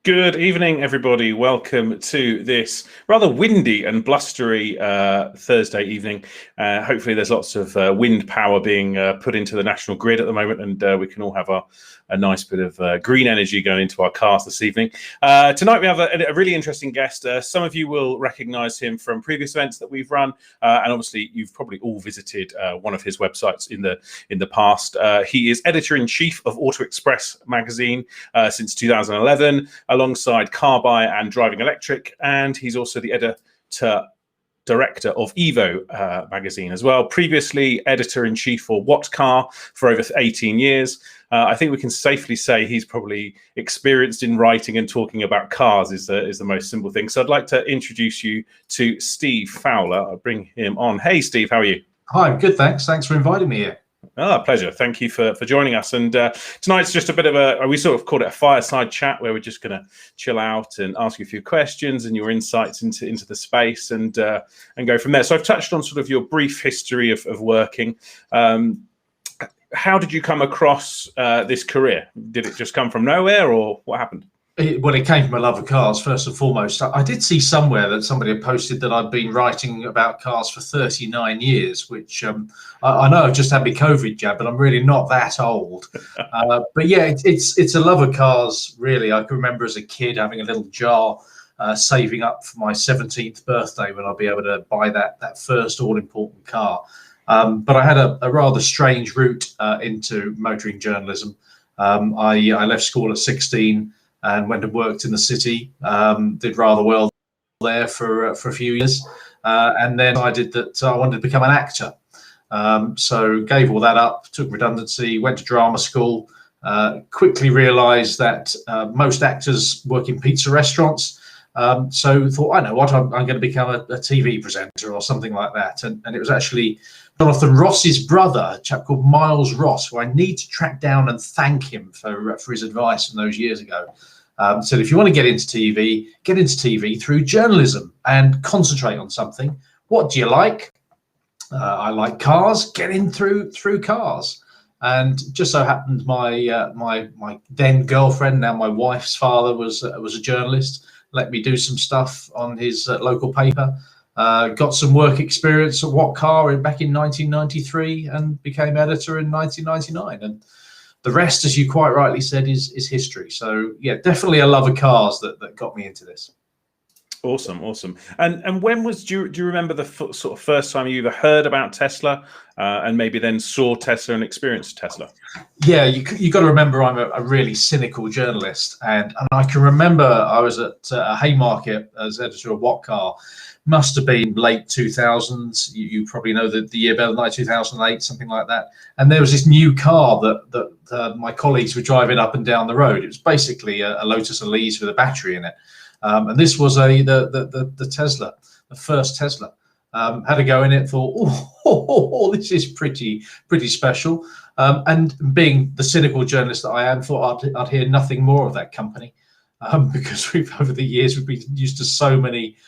Good evening, everybody. Welcome to this rather windy and blustery Thursday evening. Hopefully there's lots of wind power being put into the national grid at the moment, and we can all have a nice bit of green energy going into our cars this evening. Tonight we have a really interesting guest. Some of you will recognize him from previous events that we've run, and obviously you've probably all visited one of his websites in the past. He is editor-in-chief of AutoExpress magazine since 2011. Alongside CarBuyer and DrivingElectric, and he's also the director of Evo magazine as well. Previously editor-in-chief for What Car for over 18 years. I think we can safely say he's probably experienced in writing and talking about cars is the most simple thing. So I'd like to introduce you to Steve Fowler. I'll bring him on. Hey, Steve, how are you? Hi, I'm good, thanks. Thanks for inviting me here. Pleasure. Thank you for joining us. And tonight's just a bit of we sort of called it a fireside chat where we're just going to chill out and ask you a few questions and your insights into the space and go from there. So I've touched on sort of your brief history of working. How did you come across this career? Did it just come from nowhere, or what happened? It came from a love of cars, first and foremost. I did see somewhere that somebody had posted that I'd been writing about cars for 39 years, which I know I've just had my COVID jab, but I'm really not that old. But yeah, it's a love of cars, really. I can remember as a kid having a little jar, saving up for my 17th birthday when I'll be able to buy that first all-important car. But I had a rather strange route into motoring journalism. I left school at 16. And went and worked in the city, did rather well there for a few years, and then I decided that I wanted to become an actor. So gave all that up, took redundancy, went to drama school, quickly realised that most actors work in pizza restaurants. So thought, I know what, I'm going to become a TV presenter or something like that. And it was actually Jonathan Ross's brother, a chap called Miles Ross, who I need to track down and thank him for his advice from those years ago. Said, if you want to get into TV through journalism and concentrate on something. What do you like? I like cars. Get in through cars. And just so happened my then girlfriend, now my wife's father, was a journalist. Let me do some stuff on his local paper. Got some work experience at What Car back in 1993 and became editor in 1999. And the rest, as you quite rightly said, is history. So yeah, definitely a love of cars that got me into this. Awesome. And when do you remember the sort of first time you ever heard about Tesla and maybe then saw Tesla and experienced Tesla? Yeah, you got to remember I'm a really cynical journalist, and I can remember I was at Haymarket as editor of What Car. Must have been late 2000s. You probably know the year better than I, 2008, something like that. And there was this new car that my colleagues were driving up and down the road. It was basically a Lotus Elise with a battery in it. And this was the Tesla, the first Tesla. Had a go in it, thought, oh, this is pretty special. And being the cynical journalist that I am, thought I'd hear nothing more of that company, because over the years we've been used to so many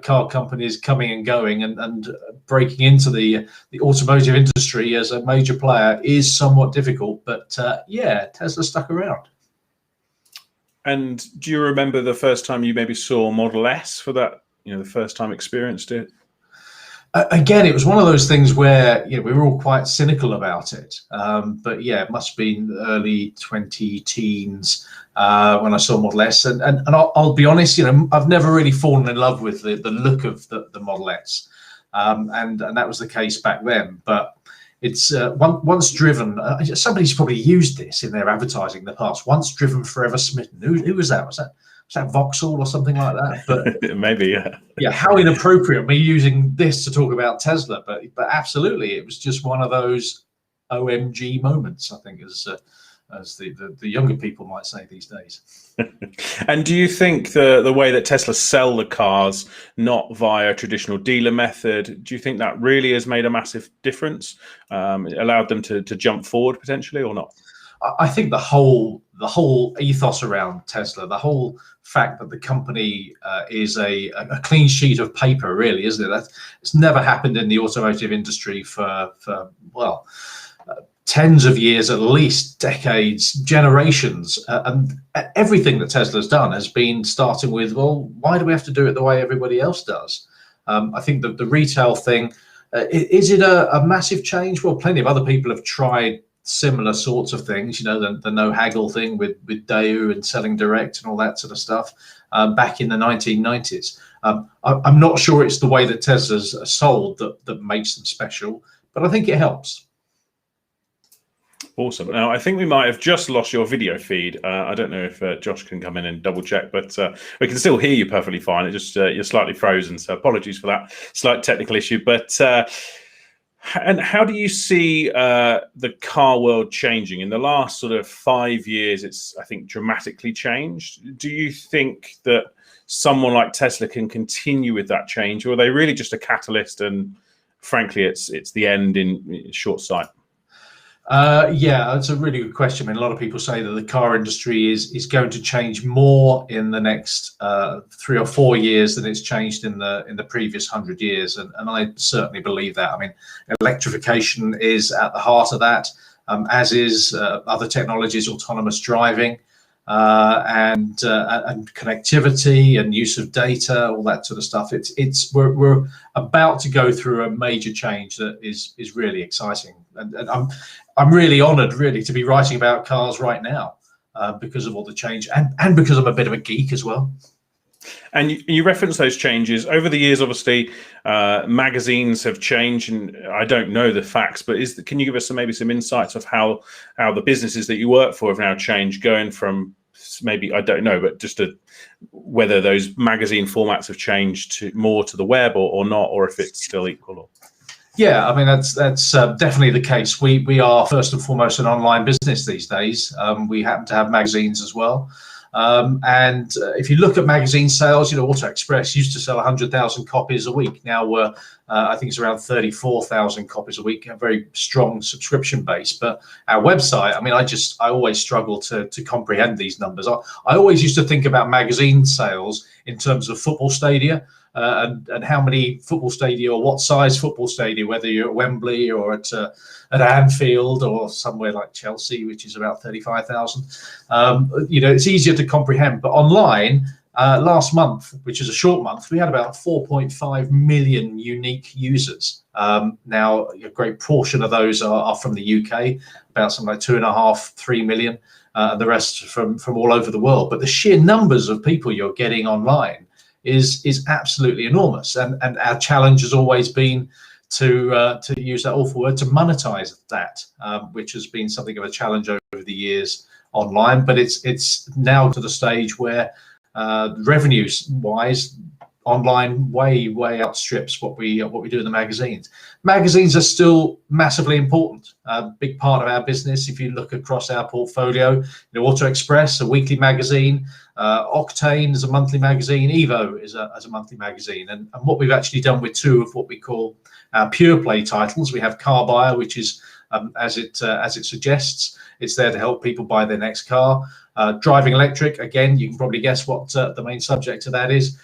car companies coming and going, and breaking into the automotive industry as a major player is somewhat difficult. But yeah, Tesla stuck around. And do you remember the first time you maybe saw Model S for that, the first time experienced it? Again, it was one of those things where we were all quite cynical about it. But yeah, it must have been early 20-teens when I saw Model S. And I'll be honest, I've never really fallen in love with the look of the Model S. And that was the case back then. But it's once driven, somebody's probably used this in their advertising in the past. Once driven, forever smitten. Who was that? Was that Vauxhall or something like that? But maybe, yeah. Yeah, how inappropriate me using this to talk about Tesla, but absolutely, it was just one of those OMG moments, I think, as the younger people might say these days. And do you think the way that Tesla sell the cars, not via a traditional dealer method, do you think that really has made a massive difference? It allowed them to jump forward potentially, or not? I think the whole ethos around Tesla, the whole fact that the company is a clean sheet of paper, really, isn't it? It's never happened in the automotive industry for tens of years, at least decades, generations, and everything that Tesla's done has been starting with, well, why do we have to do it the way everybody else does? I think that the retail thing, is it a massive change? Well, plenty of other people have tried similar sorts of things, the no haggle thing with Daewoo and selling direct and all that sort of stuff back in the 1990s. I'm not sure it's the way that Tesla's sold that makes them special, but I think it helps. Awesome. Now, I think we might have just lost your video feed. I don't know if Josh can come in and double check, but we can still hear you perfectly fine. It just you're slightly frozen, so apologies for that slight technical issue. But and how do you see the car world changing in the last sort of 5 years? It's, I think, dramatically changed. Do you think that someone like Tesla can continue with that change, or are they really just a catalyst? And frankly, it's the end in short sight. Yeah, that's a really good question. I mean, a lot of people say that the car industry is going to change more in the next 3 or 4 years than it's changed in the previous 100 years, and I certainly believe that. I mean, electrification is at the heart of that, as is other technologies, autonomous driving, and connectivity and use of data, all that sort of stuff. We're about to go through a major change that is really exciting, and I'm really honoured, really, to be writing about cars right now because of all the change, and because I'm a bit of a geek as well. And you reference those changes over the years. Obviously, magazines have changed, and I don't know the facts, but can you give us maybe some insights of how the businesses that you work for have now changed, going from maybe, I don't know, but just whether those magazine formats have changed more to the web or not, or if it's still equal? Or... Yeah, I mean, that's definitely the case. We are first and foremost an online business these days. We happen to have magazines as well. And if you look at magazine sales, AutoExpress used to sell 100,000 copies a week. Now I think it's around 34,000 copies a week, a very strong subscription base. But our website, I mean, I always struggle to comprehend these numbers. I always used to think about magazine sales in terms of football stadia. And how many football stadia, or what size football stadia, whether you're at Wembley or at Anfield or somewhere like Chelsea, which is about 35,000. It's easier to comprehend. But online, last month, which is a short month, we had about 4.5 million unique users. Now, a great portion of those are from the UK, about something like 2.5–3 million, and the rest from all over the world. But the sheer numbers of people you're getting online is absolutely enormous, and our challenge has always been to use that awful word, to monetize that, which has been something of a challenge over the years online. But it's now to the stage where revenues wise, online way outstrips what we do in the magazines. Magazines are still massively important, a big part of our business. If you look across our portfolio, AutoExpress, a weekly magazine, Octane is a monthly magazine, Evo is a monthly magazine, and what we've actually done with two of what we call our pure play titles. We have CarBuyer, which is as it suggests, it's there to help people buy their next car. DrivingElectric, again, you can probably guess what the main subject of that is.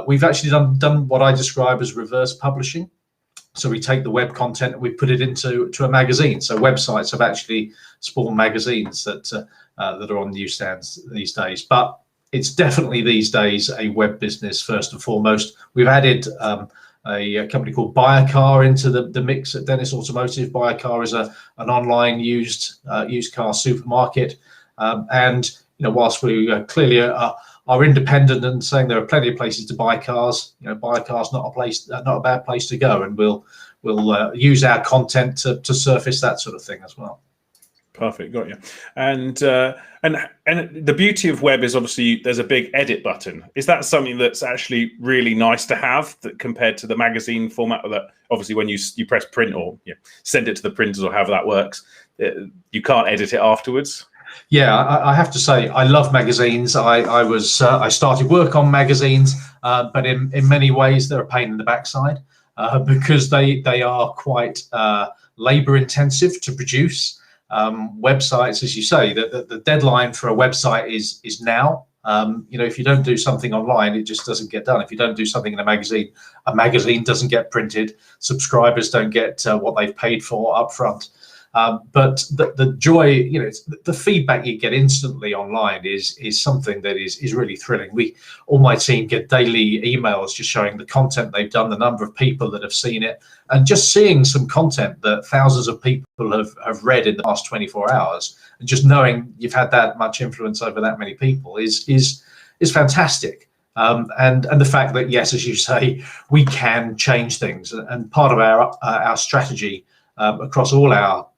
We've actually done what I describe as reverse publishing. So we take the web content and we put it into a magazine. So websites have actually spawned magazines that are on newsstands these days. But it's definitely these days a web business first and foremost. We've added a company called BuyACar into the mix at Dennis Automotive. BuyACar is an online used car supermarket, and whilst we clearly are independent and saying there are plenty of places to buy cars, BuyACar's not a bad place to go, and we'll use our content to surface that sort of thing as well. Perfect, got you. And the beauty of web is obviously there's a big edit button. Is that something that's actually really nice to have, that compared to the magazine format, that obviously when you press print or send it to the printers or however that works, you can't edit it afterwards? Yeah, I have to say I love magazines. I started work on magazines, but in many ways they're a pain in the backside because they are quite labor intensive to produce. Websites, as you say, the deadline for a website is now. If you don't do something online, it just doesn't get done. If you don't do something in a magazine doesn't get printed. Subscribers don't get what they've paid for up front. But the joy, the feedback you get instantly online is something that is really thrilling. All my team get daily emails just showing the content they've done, the number of people that have seen it, and just seeing some content that thousands of people have read in the past 24 hours, and just knowing you've had that much influence over that many people is fantastic. And the fact that, yes, as you say, we can change things, and part of our strategy across all our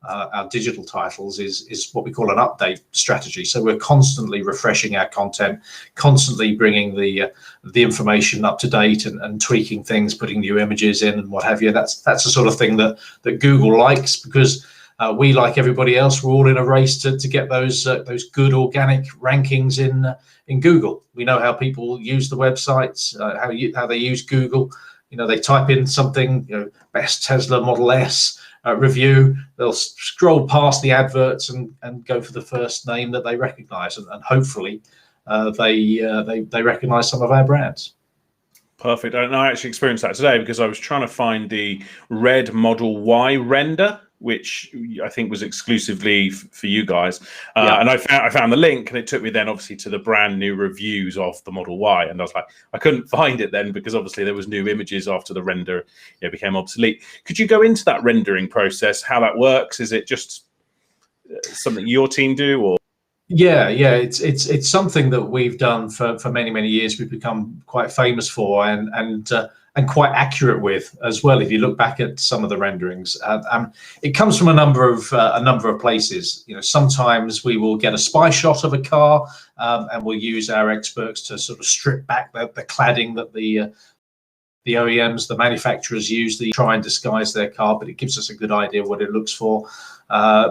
digital titles is what we call an update strategy. So we're constantly refreshing our content, constantly bringing the information up to date, and tweaking things, putting new images in and what have you. That's the sort of thing that Google likes, because we, like everybody else, we're all in a race to get those good organic rankings in Google. We know how people use the websites, how they use Google. They type in something, best Tesla Model S review. They'll scroll past the adverts and go for the first name that they recognize, and hopefully they recognize some of our brands. Perfect. And I actually experienced that today, because I was trying to find the red Model Y render, which I think was exclusively for you guys. And I found the link, and it took me then obviously to the brand new reviews of the Model Y. And I was like, I couldn't find it then, because obviously there was new images after the render became obsolete. Could you go into that rendering process, how that works? Is it just something your team do, or? Yeah, it's something that we've done for many years. We've become quite famous for, and quite accurate with as well. If you look back at some of the renderings, it comes from a number of places. Sometimes we will get a spy shot of a car, and we'll use our experts to sort of strip back the cladding that the OEMs, the manufacturers use. They try and disguise their car, but it gives us a good idea what it looks for.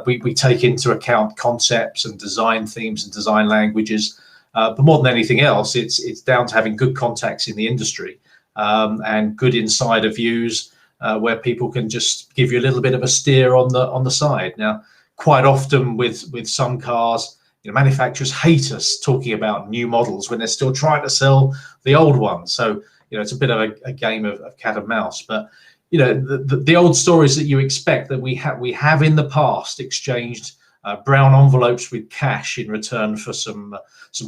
We take into account concepts and design themes and design languages, but more than anything else, it's down to having good contacts in the industry, and good insider views, where people can just give you a little bit of a steer on the side. Now, quite often with some cars, manufacturers hate us talking about new models when they're still trying to sell the old ones. So it's a bit of a game of cat and mouse. But the old stories that you expect, that we have in the past exchanged brown envelopes with cash in return for some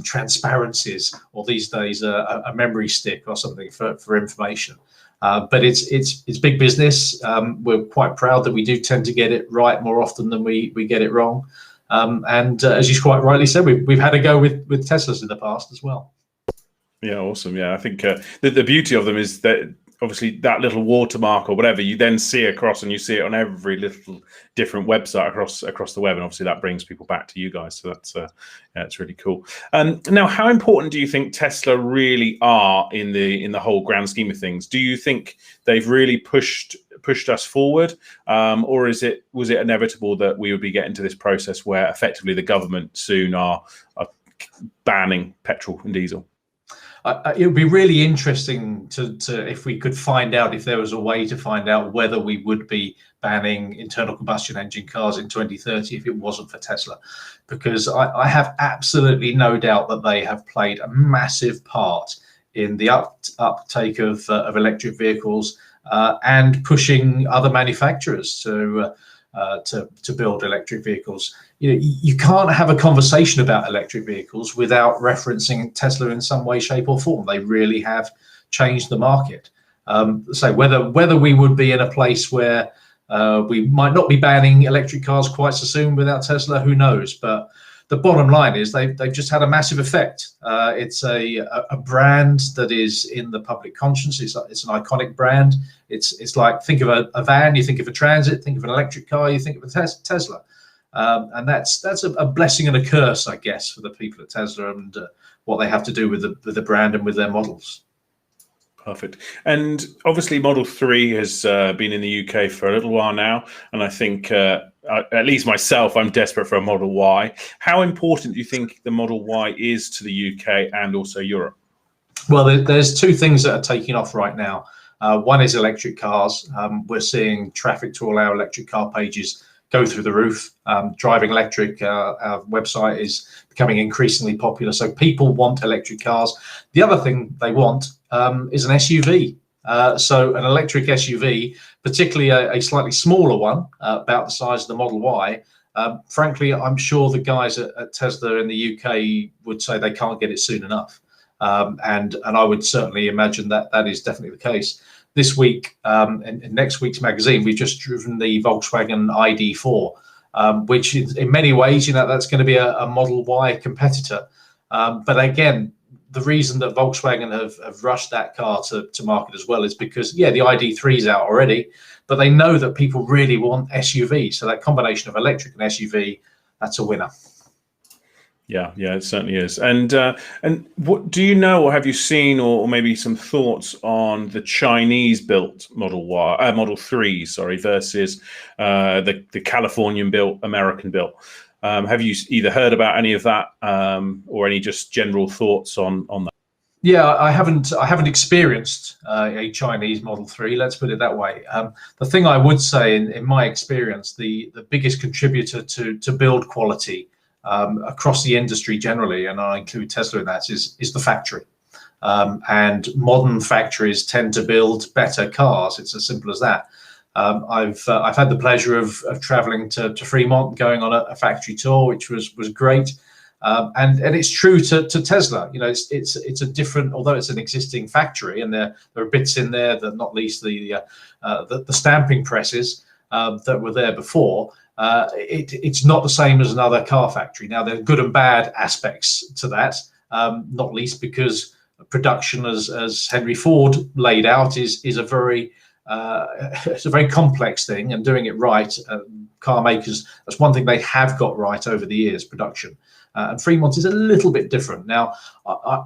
transparencies, or these days a memory stick or something for information. But it's big business. We're quite proud that we do tend to get it right more often than we get it wrong. And as you quite rightly said, we've had a go with Teslas in the past as well. Yeah, awesome. Yeah, I think the beauty of them is that obviously that little watermark or whatever you then see across, and you see it on every little different website across the web, and obviously that brings people back to you guys. So that's it's really cool. Now, how important do you think Tesla really are in the whole grand scheme of things? Do you think they've really pushed us forward, or was it inevitable that we would be getting to this process where effectively the government soon are banning petrol and diesel? It would be really interesting to if we could find out, if there was a way to find out whether we would be banning internal combustion engine cars in 2030 if it wasn't for Tesla, because I have absolutely no doubt that they have played a massive part in the uptake of electric vehicles, and pushing other manufacturers to build electric vehicles. You can't have a conversation about electric vehicles without referencing Tesla in some way, shape, or form. They really have changed the market. So whether we would be in a place where we might not be banning electric cars quite so soon without Tesla, who knows? But the bottom line is they've just had a massive effect. It's a brand that is in the public conscience. It's an iconic brand. It's like, think of a van, you think of a Transit, think of an electric car, you think of a Tesla. And that's a blessing and a curse, I guess, for the people at Tesla, and what they have to do with the brand and with their models. Perfect. And obviously Model 3 has been in the UK for a little while now, and I think at least myself, I'm desperate for a Model Y. How important do you think the Model Y is to the UK and also Europe? Well, there's two things that are taking off right now. One is electric cars. We're seeing traffic to all our electric car pages go through the roof. Driving Electric, our website, is becoming increasingly popular. So people want electric cars. The other thing they want is an SUV. So an electric SUV, particularly a slightly smaller one, about the size of the Model Y, frankly, I'm sure the guys at Tesla in the UK would say they can't get it soon enough. And I would certainly imagine that that is definitely the case. This week, in next week's magazine, we've just driven the Volkswagen ID.4, which in many ways, that's going to be a Model Y competitor. But again, the reason that Volkswagen have rushed that car to market as well is because, yeah, the ID.3 is out already, but they know that people really want SUV. So that combination of electric and SUV, that's a winner. Yeah, it certainly is. And what do you know, or have you seen, or maybe some thoughts on the Chinese-built Model 3, versus the Californian-built, American-built? Have you either heard about any of that, or any just general thoughts on that? Yeah, I haven't experienced a Chinese Model 3. Let's put it that way. The thing I would say, in my experience, the biggest contributor to build quality across the industry generally, and I include Tesla in that, is the factory. And modern factories tend to build better cars. It's as simple as that. I've had the pleasure of traveling to Fremont, going on a factory tour, which was great. And it's true to Tesla. It's a different, although it's an existing factory, and there are bits in there that, not least the stamping presses that were there before. It's not the same as another car factory. Now, there are good and bad aspects to that, not least because production, as Henry Ford laid out, is a very it's a very complex thing, and doing it right, car makers, that's one thing they have got right over the years, production. And Fremont is a little bit different. Now,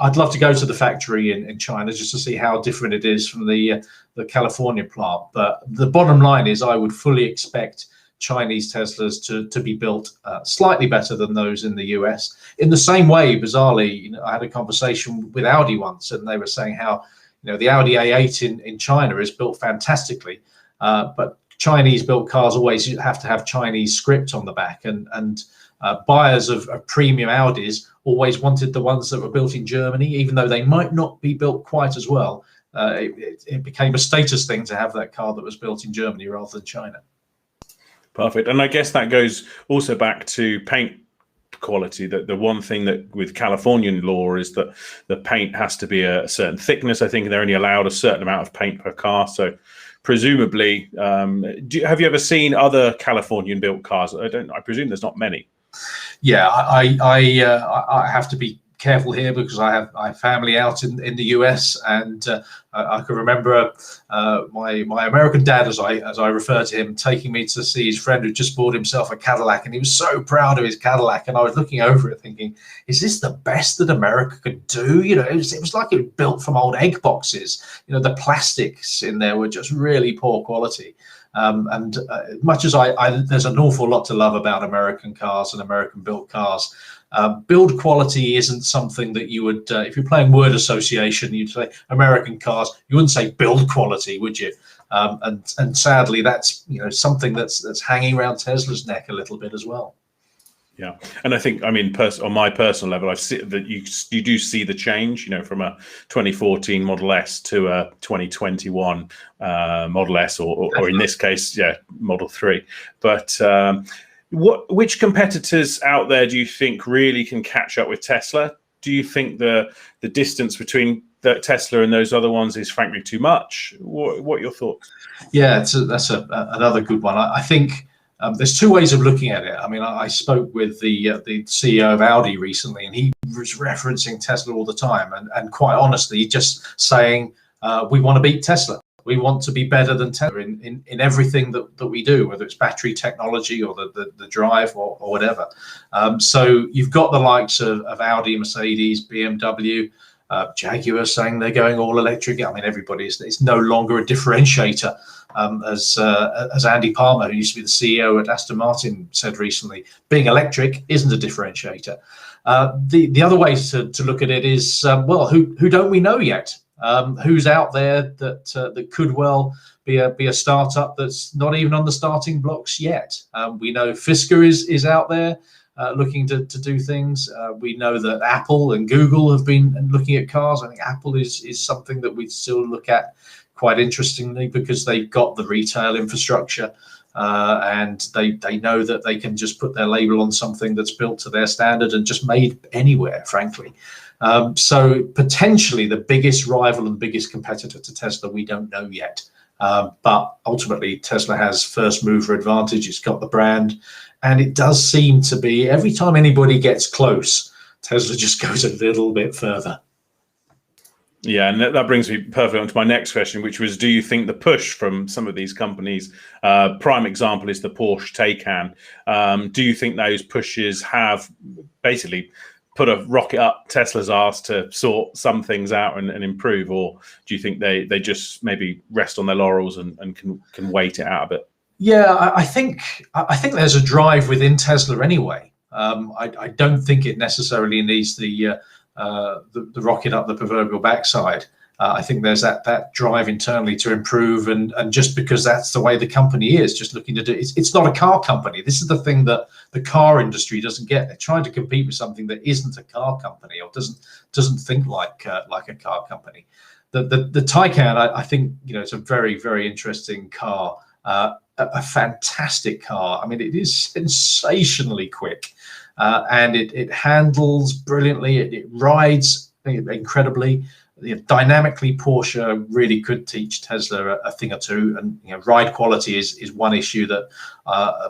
I'd love to go to the factory in China just to see how different it is from the California plant. But the bottom line is, I would fully expect Chinese Teslas to be built slightly better than those in the US. In the same way, bizarrely, I had a conversation with Audi once, and they were saying how the Audi A8 in China is built fantastically, but Chinese-built cars always have to have Chinese script on the back, and buyers of premium Audis always wanted the ones that were built in Germany, even though they might not be built quite as well. It became a status thing to have that car that was built in Germany rather than China. Perfect. And I guess that goes also back to paint quality. That the one thing that with Californian law is that the paint has to be a certain thickness. I think they're only allowed a certain amount of paint per car. So presumably, have you ever seen other Californian built cars? I presume there's not many. Yeah, I have to be careful here because I have family out in the US, and I can remember my American dad, as I refer to him, taking me to see his friend who just bought himself a Cadillac, and he was so proud of his Cadillac, and I was looking over it thinking, is this the best that America could do? It was like it was built from old egg boxes. The plastics in there were just really poor quality. And much as there's an awful lot to love about American cars and American built cars, build quality isn't something that you would, if you're playing word association, you'd say American cars, you wouldn't say build quality, would you? And sadly, that's something that's hanging around Tesla's neck a little bit as well. Yeah, and I think, on my personal level, I've seen that you do see the change, from a 2014 Model S to a 2021 Model S, or in this case, Model 3. But which competitors out there do you think really can catch up with Tesla? Do you think the distance between the Tesla and those other ones is frankly too much? What are your thoughts? Yeah, that's another good one. I think there's two ways of looking at it. I spoke with the CEO of Audi recently, and he was referencing Tesla all the time, and quite honestly, just saying we want to beat Tesla. We want to be better than Tesla in everything that we do, whether it's battery technology or the drive or whatever. So you've got the likes of Audi, Mercedes, BMW, Jaguar saying they're going all electric. It's no longer a differentiator. As Andy Palmer, who used to be the CEO at Aston Martin, said recently, being electric isn't a differentiator. The other way to look at it is, who don't we know yet? Who's out there that could well be a startup that's not even on the starting blocks yet? We know Fisker is out there looking to do things. We know that Apple and Google have been looking at cars. I think Apple is something that we still look at quite interestingly, because they've got the retail infrastructure, and they know that they can just put their label on something that's built to their standard and just made anywhere, frankly. So potentially the biggest rival and biggest competitor to Tesla, we don't know yet. But ultimately, Tesla has first mover advantage. It's got the brand, and it does seem to be every time anybody gets close, Tesla just goes a little bit further. Yeah, and that brings me perfectly on to my next question, which was, do you think the push from some of these companies, prime example is the Porsche Taycan, do you think those pushes have basically put a rocket up Tesla's arse to sort some things out and improve, or do you think they just maybe rest on their laurels and can wait it out a bit? Yeah, I think there's a drive within Tesla anyway. I don't think it necessarily needs the rocket up the proverbial backside. I think there's that drive internally to improve, and just because that's the way the company is, just looking to do it. It's not a car company. This is the thing that the car industry doesn't get. They're trying to compete with something that isn't a car company or doesn't think like a car company. The Taycan, I think, it's a very, very interesting car, a fantastic car. I mean, it is sensationally quick, and it handles brilliantly. It rides incredibly. Dynamically, Porsche really could teach Tesla a thing or two, and ride quality is one issue that,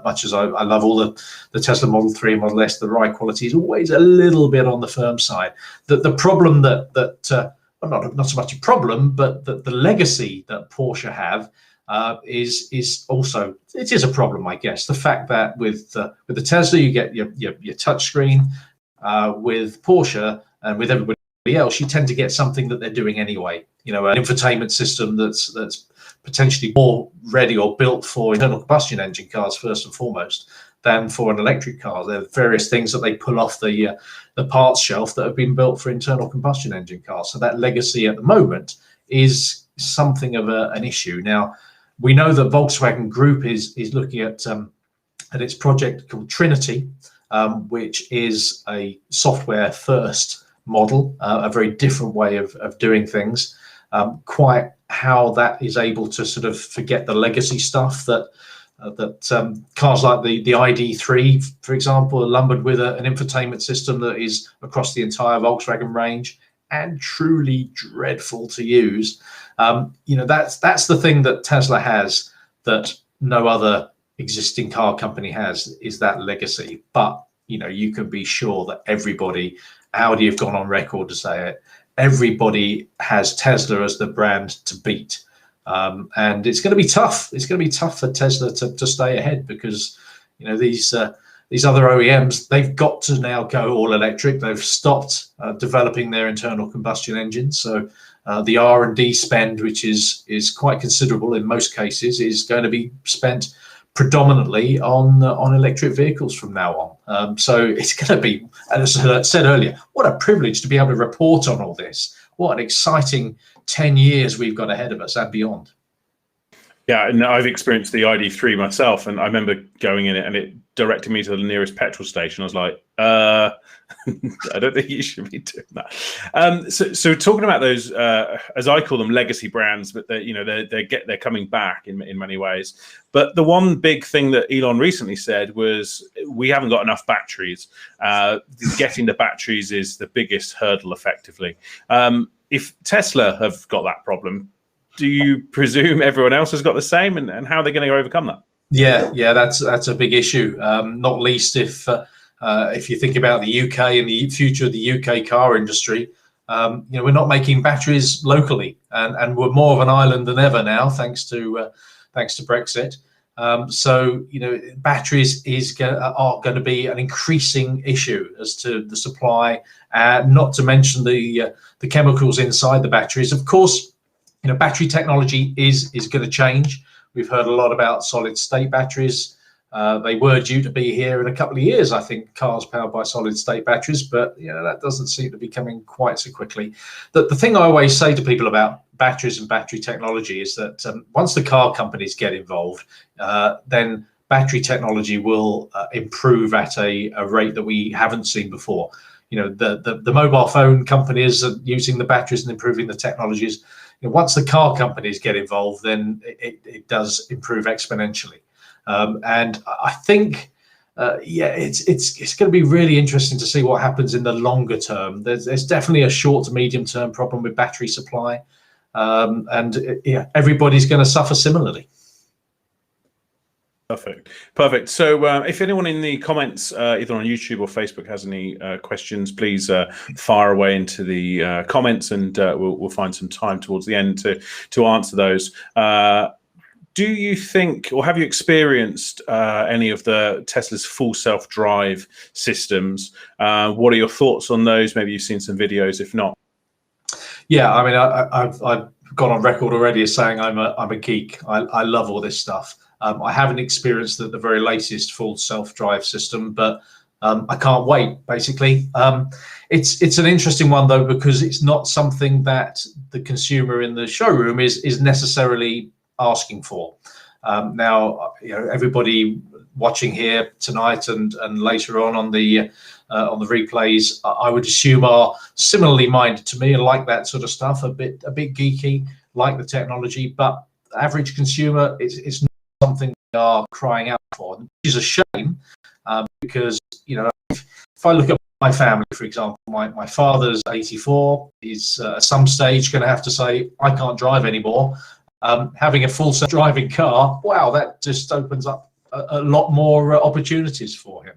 much as I love all the Tesla Model 3 and Model S, the ride quality is always a little bit on the firm side. The problem well, not so much a problem, but the legacy that Porsche have is also, it is a problem, I guess. The fact that with the Tesla you get your touch screen, with Porsche and with everybody else, you tend to get something that they're doing anyway. An infotainment system that's potentially more ready or built for internal combustion engine cars first and foremost than for an electric car. There are various things that they pull off the parts shelf that have been built for internal combustion engine cars. So that legacy at the moment is something of an issue. Now, we know that Volkswagen Group is looking at its project called Trinity, which is a software first model, a very different way of doing things. Quite how that is able to sort of forget the legacy stuff that cars like the ID3, for example, are lumbered with an infotainment system that is across the entire Volkswagen range and truly dreadful to use. That's the thing that Tesla has that no other existing car company has, is that legacy. But you can be sure that everybody, Audi have gone on record to say it, everybody has Tesla as the brand to beat. And it's going to be tough. It's going to be tough for Tesla to stay ahead, because these other OEMs, they've got to now go all electric. They've stopped developing their internal combustion engines. So the R&D spend, which is quite considerable in most cases, is going to be spent predominantly on electric vehicles from now on. So it's going to be, as I said earlier, what a privilege to be able to report on all this. What an exciting 10 years we've got ahead of us and beyond. Yeah, and I've experienced the ID3 myself, and I remember going in it and it directed me to the nearest petrol station. I was like, I don't think you should be doing that. So talking about those, as I call them, legacy brands, but they're coming back in many ways. But the one big thing that Elon recently said was, we haven't got enough batteries. Getting the batteries is the biggest hurdle, effectively. If Tesla have got that problem, do you presume everyone else has got the same, and how are they going to overcome that? Yeah, that's a big issue. Not least if you think about the UK and the future of the UK car industry. We're not making batteries locally, and we're more of an island than ever now, thanks to Brexit. So batteries are going to be an increasing issue as to the supply, not to mention the chemicals inside the batteries. Of course, battery technology is going to change. We've heard a lot about solid state batteries. They were due to be here in a couple of years, I think, cars powered by solid state batteries, but that doesn't seem to be coming quite so quickly. The thing I always say to people about batteries and battery technology is that once the car companies get involved, then battery technology will improve at a rate that we haven't seen before. the mobile phone companies are using the batteries and improving the technologies. Once the car companies get involved, then it does improve exponentially. And I think, it's going to be really interesting to see what happens in the longer term. There's definitely a short to medium term problem with battery supply, and everybody's going to suffer similarly. Perfect. So if anyone in the comments, either on YouTube or Facebook, has any questions, please fire away into the comments, and we'll find some time towards the end to answer those. Do you think, or have you experienced any of the Tesla's full self-drive systems? What are your thoughts on those? Maybe you've seen some videos. If not, yeah, I mean, I've gone on record already as saying I'm a geek. I love all this stuff. I haven't experienced the very latest full self-drive system, but I can't wait. Basically, it's an interesting one though, because it's not something that the consumer in the showroom is necessarily asking for. Now, everybody watching here tonight and later on the replays, I would assume are similarly minded to me and like that sort of stuff, a bit geeky, like the technology, but the average consumer, it's not something they are crying out for, which is a shame, because if I look at my family, for example, my father's 84, he's at some stage going to have to say, I can't drive anymore. Having a full self-driving car, wow, that just opens up a lot more opportunities for him.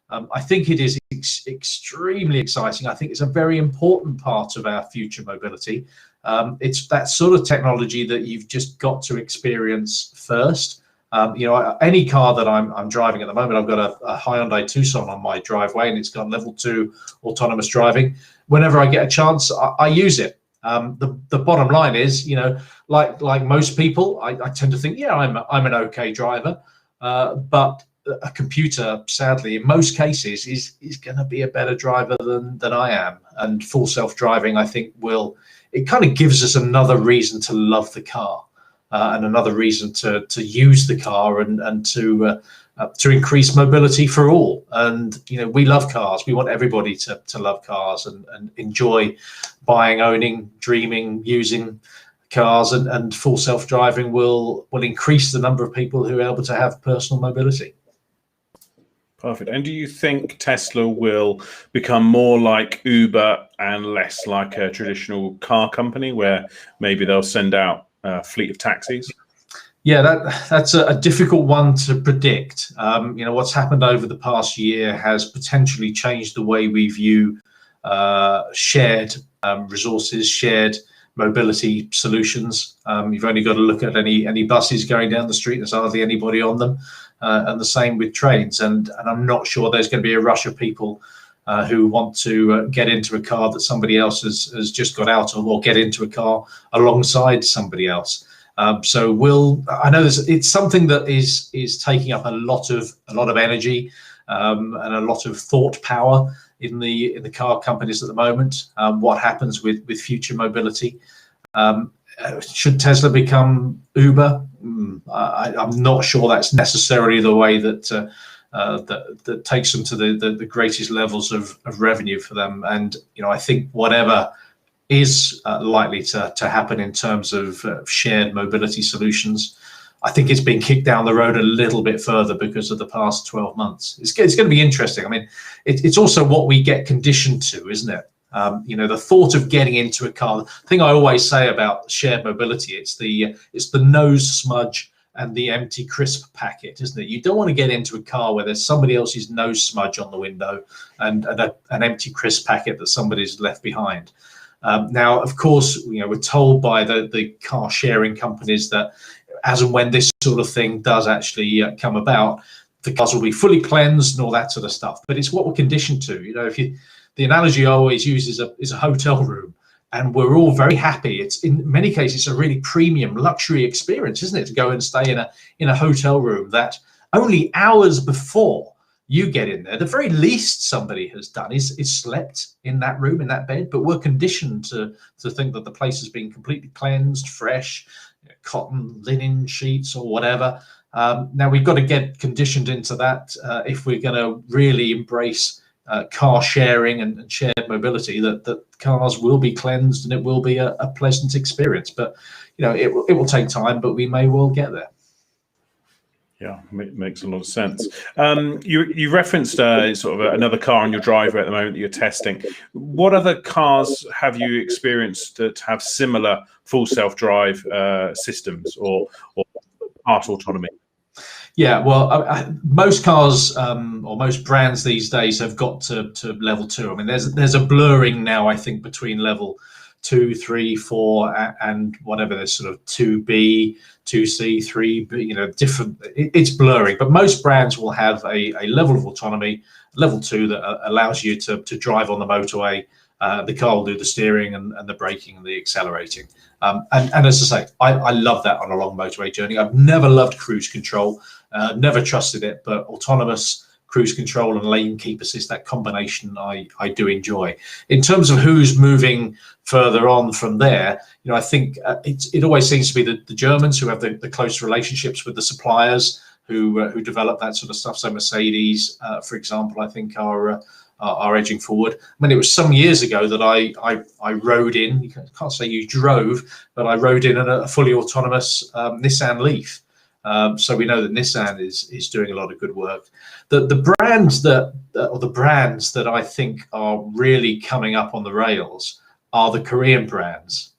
I think it is extremely exciting. I think it's a very important part of our future mobility. It's that sort of technology that you've just got to experience first. Any car that I'm driving at the moment, I've got a Hyundai Tucson on my driveway, and it's got level 2 autonomous driving. Whenever I get a chance, I use it. The bottom line is, like most people, I tend to think, I'm an okay driver, but a computer, sadly, in most cases, is going to be a better driver than I am. And full self-driving, I think, it kind of gives us another reason to love the car, and another reason to use the car and to increase mobility for all. And we love cars. We want everybody to love cars and enjoy buying, owning, dreaming, using cars, and full self-driving will increase the number of people who are able to have personal mobility. Perfect. And do you think Tesla will become more like Uber and less like a traditional car company, where maybe they'll send out a fleet of taxis? Yeah, that's a difficult one to predict. What's happened over the past year has potentially changed the way we view shared resources, shared mobility solutions. You've only got to look at any buses going down the street. There's hardly anybody on them, and the same with trains. And I'm not sure there's going to be a rush of people who want to get into a car that somebody else has just got out of, or get into a car alongside somebody else. So I know it's something that is taking up a lot of energy and a lot of thought power in the car companies at the moment. What happens with future mobility? Should Tesla become Uber? I'm not sure that's necessarily the way that that takes them to the greatest levels of revenue for them. And I think whatever is likely to happen in terms of shared mobility solutions, I think it's been kicked down the road a little bit further because of the past 12 months. It's going to be interesting. I mean, it's also what we get conditioned to, isn't it? The thought of getting into a car. The thing I always say about shared mobility, it's the nose smudge and the empty crisp packet, isn't it? You don't want to get into a car where there's somebody else's nose smudge on the window and an empty crisp packet that somebody's left behind. Now, of course, we're told by the car sharing companies that as and when this sort of thing does actually come about, the cars will be fully cleansed and all that sort of stuff. But it's what we're conditioned to. The analogy I always use is a hotel room, and we're all very happy. It's in many cases a really premium luxury experience, isn't it, to go and stay in a hotel room that only hours before you get in there, the very least somebody has done is slept in that room, in that bed. But we're conditioned to think that the place has been completely cleansed, fresh, cotton, linen sheets or whatever. Now we've got to get conditioned into that if we're going to really embrace car sharing and shared mobility, that cars will be cleansed and it will be a pleasant experience. But it will take time, but we may well get there. Yeah, makes a lot of sense. You referenced sort of another car on your driveway at the moment that you're testing. What other cars have you experienced that have similar full self-drive systems or part autonomy? Yeah, well, most cars or most brands these days have got to level 2. I mean, there's a blurring now, I think, between level 2, 3, 4, and whatever. There's sort of 2B, 2C, 3B, different. It's blurring, but most brands will have a level of autonomy, level 2, that allows you to drive on the motorway. The car will do the steering and the braking and the accelerating. And as I say, I love that on a long motorway journey. I've never loved cruise control, never trusted it, but autonomous cruise control and lane keep assist, that combination I do enjoy. In terms of who's moving further on from there, I think it always seems to be the Germans who have the close relationships with the suppliers who develop that sort of stuff. So Mercedes, for example, I think are edging forward. I mean, it was some years ago that I rode in. You can't say you drove, but I rode in a fully autonomous Nissan Leaf. So we know that Nissan is doing a lot of good work. The brands that I think are really coming up on the rails are the Korean brands,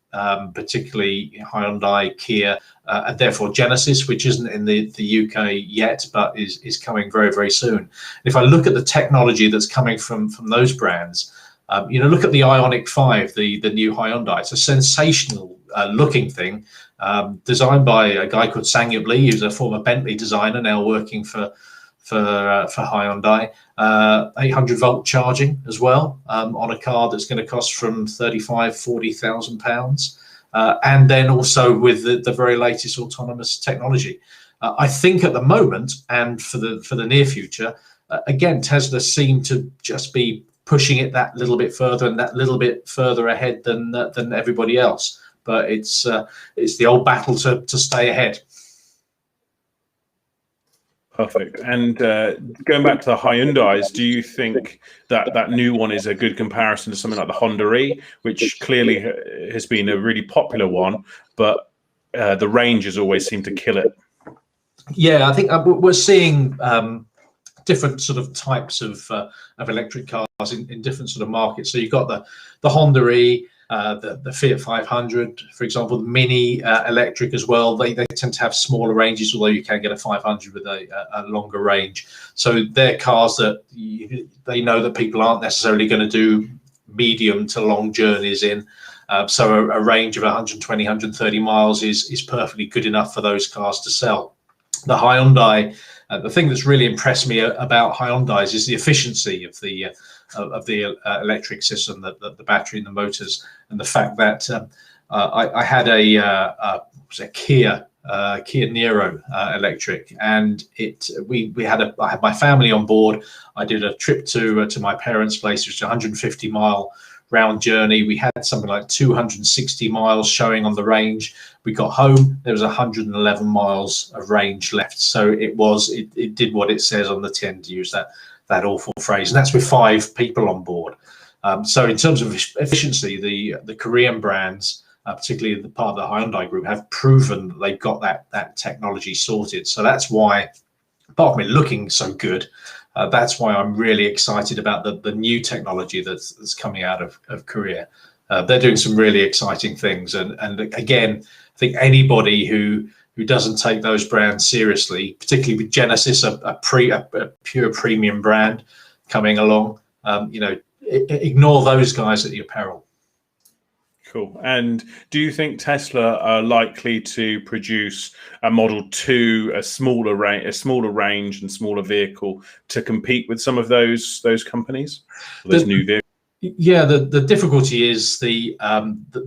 particularly Hyundai, Kia, and therefore Genesis, which isn't in the UK yet, but is coming very, very soon. If I look at the technology that's coming from those brands, look at the Ioniq 5, the new Hyundai. It's a sensational looking thing, designed by a guy called Sangyup Lee, who's a former Bentley designer, now working for Hyundai. 800-volt charging as well, on a car that's going to cost from £40,000, and then also with the very latest autonomous technology. I think at the moment and for the near future, again, Tesla seem to just be pushing it that little bit further and that little bit further ahead than everybody else. But it's the old battle to stay ahead. Perfect. And going back to the Hyundais, do you think that new one is a good comparison to something like the Honda E, which clearly has been a really popular one, but the ranges always seem to kill it? Yeah, I think we're seeing different sort of types of electric cars in different sort of markets. So you've got the Honda E, the Fiat 500, for example, the Mini electric as well. They tend to have smaller ranges, although you can get a 500 with a longer range. So they're cars that they know that people aren't necessarily going to do medium to long journeys in. So a range of 120, 130 miles is perfectly good enough for those cars to sell. The Hyundai, the thing that's really impressed me about Hyundais is the efficiency of the electric system, the battery and the motors, and the fact that I had a Kia Niro electric, and I had my family on board. I did a trip to my parents' place, which was a 150-mile round journey. We had something like 260 miles showing on the range. We got home, there was 111 miles of range left. So it did what it says on the tin, to use that awful phrase, and that's with 5 people on board. So in terms of efficiency, the Korean brands, particularly the part of the Hyundai group, have proven that they've got that technology sorted. So that's why, apart from it looking so good, that's why I'm really excited about the new technology that's coming out of Korea. They're doing some really exciting things, and again, I think anybody who doesn't take those brands seriously, particularly with Genesis, a pure premium brand coming along, ignore those guys at your peril. Cool. And do you think Tesla are likely to produce a Model 2, a smaller range and smaller vehicle to compete with some of those companies, those new vehicles? Yeah, the difficulty is the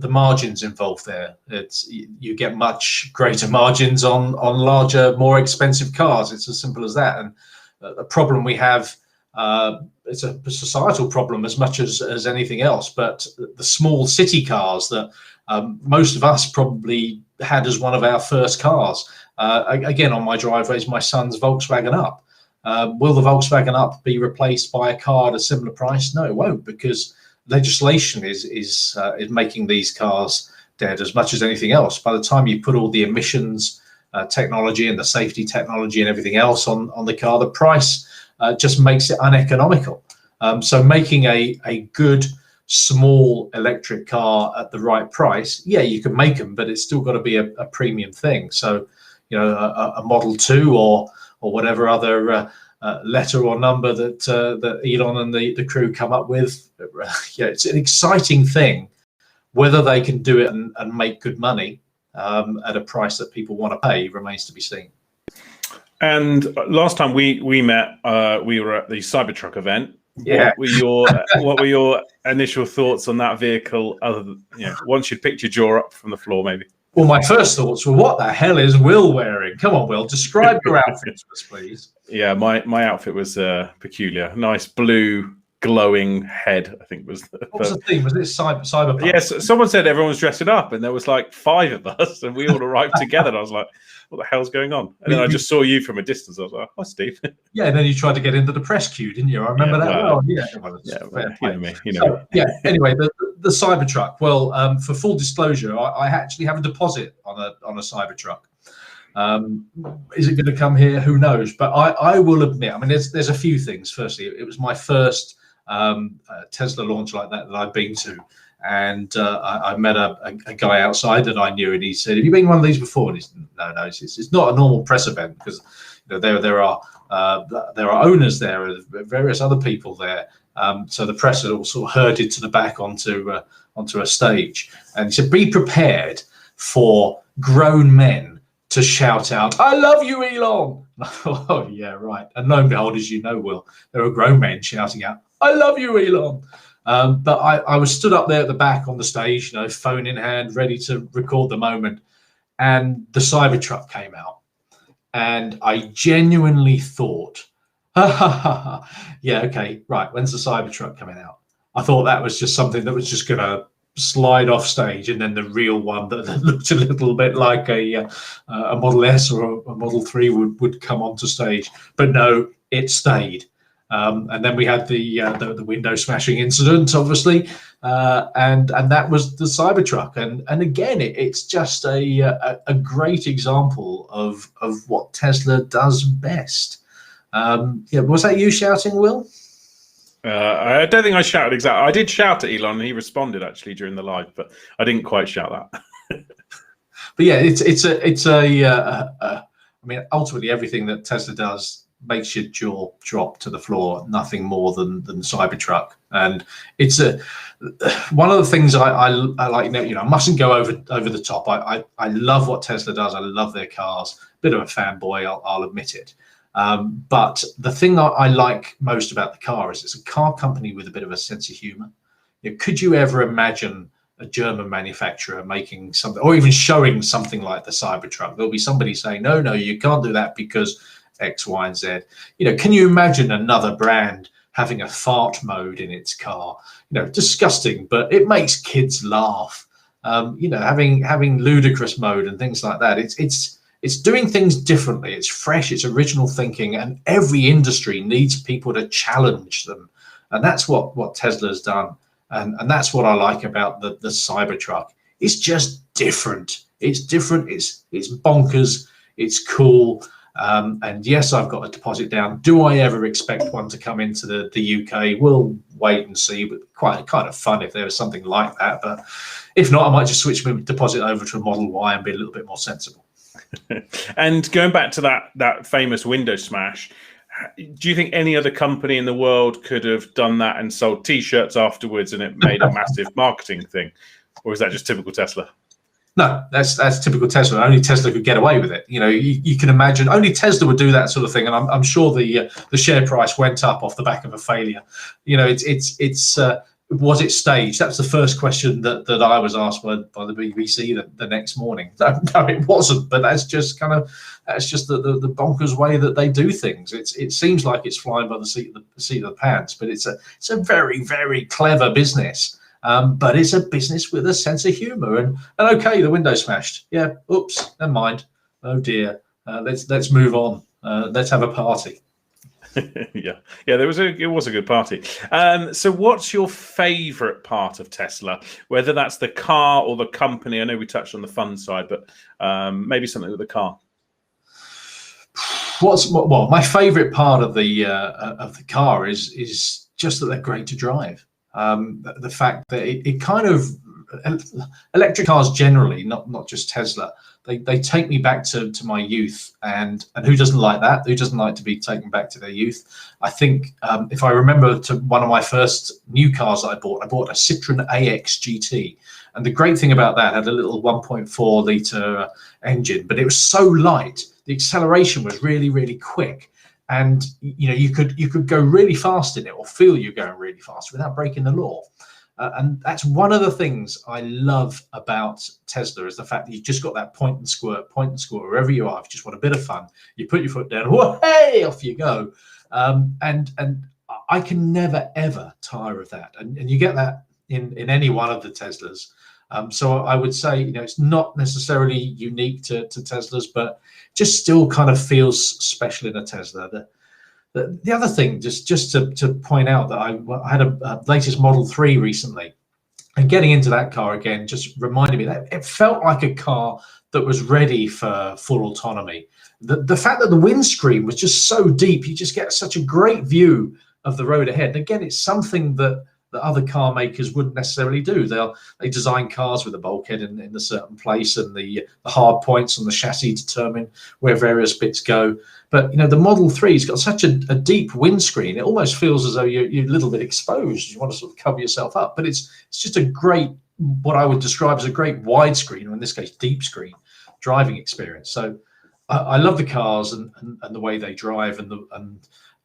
margins involved there. You get much greater margins on larger, more expensive cars. It's as simple as that. And the problem we have, it's a societal problem as much as anything else. But the small city cars that most of us probably had as one of our first cars. Again, on my driveway is my son's Volkswagen Up. Will the Volkswagen Up be replaced by a car at a similar price? No, it won't, because legislation is making these cars dead as much as anything else. By the time you put all the emissions technology and the safety technology and everything else on the car, the price just makes it uneconomical. So making a good small electric car at the right price, yeah, you can make them, but it's still got to be a premium thing. So, you know, a Model 2 or whatever other letter or number that Elon and the crew come up with, yeah, it's an exciting thing. Whether they can do it and make good money at a price that people want to pay remains to be seen. And last time we met, we were at the Cybertruck event. Yeah. What were your initial thoughts on that vehicle? Other than, you know, once you'd picked your jaw up from the floor, maybe. Well, my first thoughts were, what the hell is Will wearing? Come on, Will, describe your outfit to us, please. Yeah, my outfit was peculiar. Nice blue glowing head, I think was what was the theme? Was it cyberpunk? Yes, someone said everyone was dressed up, and there was like 5 of us, and we all arrived together. And I was like, what the hell's going on? And then I just saw you from a distance. I was like, oh, Steve. Yeah, and then you tried to get into the press queue, didn't you? I remember that well. Yeah, you know me. You know. Yeah. Anyway, the Cybertruck. Well, for full disclosure, I actually have a deposit on a Cybertruck. Is it going to come here? Who knows? But I will admit, I mean, there's a few things. Firstly, it was my first Tesla launch like that I've been to. And I met a guy outside that I knew, and he said, "Have you been to one of these before?" And he said, "No, it's not a normal press event, because you know there are owners there, various other people there. So the press had all sort of herded to the back onto a stage." And he said, "Be prepared for grown men to shout out, 'I love you, Elon.'" And I thought, oh yeah, right. And lo and behold, as you know, Will, there were grown men shouting out, "I love you, Elon." But I was stood up there at the back on the stage, you know, phone in hand, ready to record the moment. And the Cybertruck came out. And I genuinely thought, yeah, okay, right, when's the Cybertruck coming out? I thought that was just something that was just going to slide off stage, and then the real one that looked a little bit like a Model S or a Model 3 would come onto stage. But no, it stayed. And then we had the window smashing incident, obviously, and that was the Cybertruck. And again, it's just a great example of what Tesla does best. Yeah, was that you shouting, Will? I don't think I shouted exactly. I did shout at Elon, and he responded actually during the live, but I didn't quite shout that. But yeah, it's I mean, ultimately everything that Tesla does makes your jaw drop to the floor. Nothing more than Cybertruck. And it's one of the things I like. You know, I mustn't go over the top. I love what Tesla does. I love their cars. Bit of a fanboy, I'll admit it. But the thing that I like most about the car is it's a car company with a bit of a sense of humor. You know, could you ever imagine a German manufacturer making something, or even showing something like the Cybertruck? There'll be somebody saying, no, you can't do that because X, Y, and Z. You know, can you imagine another brand having a fart mode in its car? You know, disgusting, but it makes kids laugh. You know, having ludicrous mode and things like that. It's doing things differently. It's fresh. It's original thinking, and every industry needs people to challenge them, and that's what Tesla's done. And that's what I like about the Cybertruck. It's just different. It's different. It's bonkers. It's cool. And yes, I've got a deposit down. Do I ever expect one to come into the UK? We'll wait and see, but quite kind of fun if there was something like that. But if not, I might just switch my deposit over to a Model Y and be a little bit more sensible. And going back to that famous window smash, do you think any other company in the world could have done that and sold T-shirts afterwards and it made a massive marketing thing? Or is that just typical Tesla? No, that's typical Tesla. Only Tesla could get away with it. You know, you can imagine only Tesla would do that sort of thing, and I'm sure the share price went up off the back of a failure. You know, was it staged? That's the first question that I was asked by the BBC the next morning. No, it wasn't. But that's just the bonkers way that they do things. It seems like it's flying by the seat of the pants, but it's a very, very clever business. But it's a business with a sense of humor, and okay, the window smashed. Yeah, oops, never mind. Oh dear. Let's move on. Let's have a party. Yeah, yeah, it was a good party. So what's your favorite part of Tesla, whether that's the car or the company? I know we touched on the fun side, but maybe something with the car. Well, my favorite part of the car is just that they're great to drive. The fact that it kind of, electric cars generally, not just Tesla, they take me back to my youth, and who doesn't like that? Who doesn't like to be taken back to their youth? I think if I remember to one of my first new cars that I bought a Citroen AX GT, and the great thing about that, had a little 1.4 litre engine, but it was so light. The acceleration was really, really quick, and you could go really fast in it, or feel you're going really fast without breaking the law. And that's one of the things I love about Tesla, is the fact that you've just got that point and squirt wherever you are. If you just want a bit of fun, you put your foot down, whoa, hey, off you go. And I can never ever tire of that, and you get that in any one of the Teslas. So I would say, it's not necessarily unique to Teslas, but just still kind of feels special in a Tesla. The other thing, just to point out, that I had a latest Model 3 recently, and getting into that car again just reminded me that it felt like a car that was ready for full autonomy. The fact that the windscreen was just so deep, you just get such a great view of the road ahead. And again, it's something that other car makers wouldn't necessarily do. They design cars with a bulkhead in a certain place, and the hard points on the chassis determine where various bits go. But the Model 3's got such a deep windscreen, it almost feels as though you're a little bit exposed. You want to sort of cover yourself up, but it's just a great, what I would describe as a great widescreen, or in this case deep screen, driving experience. So I love the cars and the way they drive, and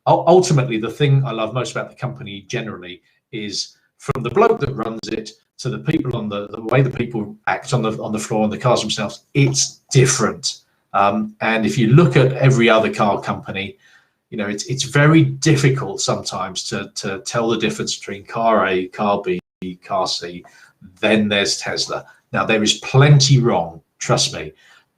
ultimately the thing I love most about the company generally is, from the bloke that runs it to the people on the way the people act on the floor, and the cars themselves, it's different. And if you look at every other car company, it's very difficult sometimes to tell the difference between car A, car B, car C. Then there's Tesla. Now, there is plenty wrong, trust me,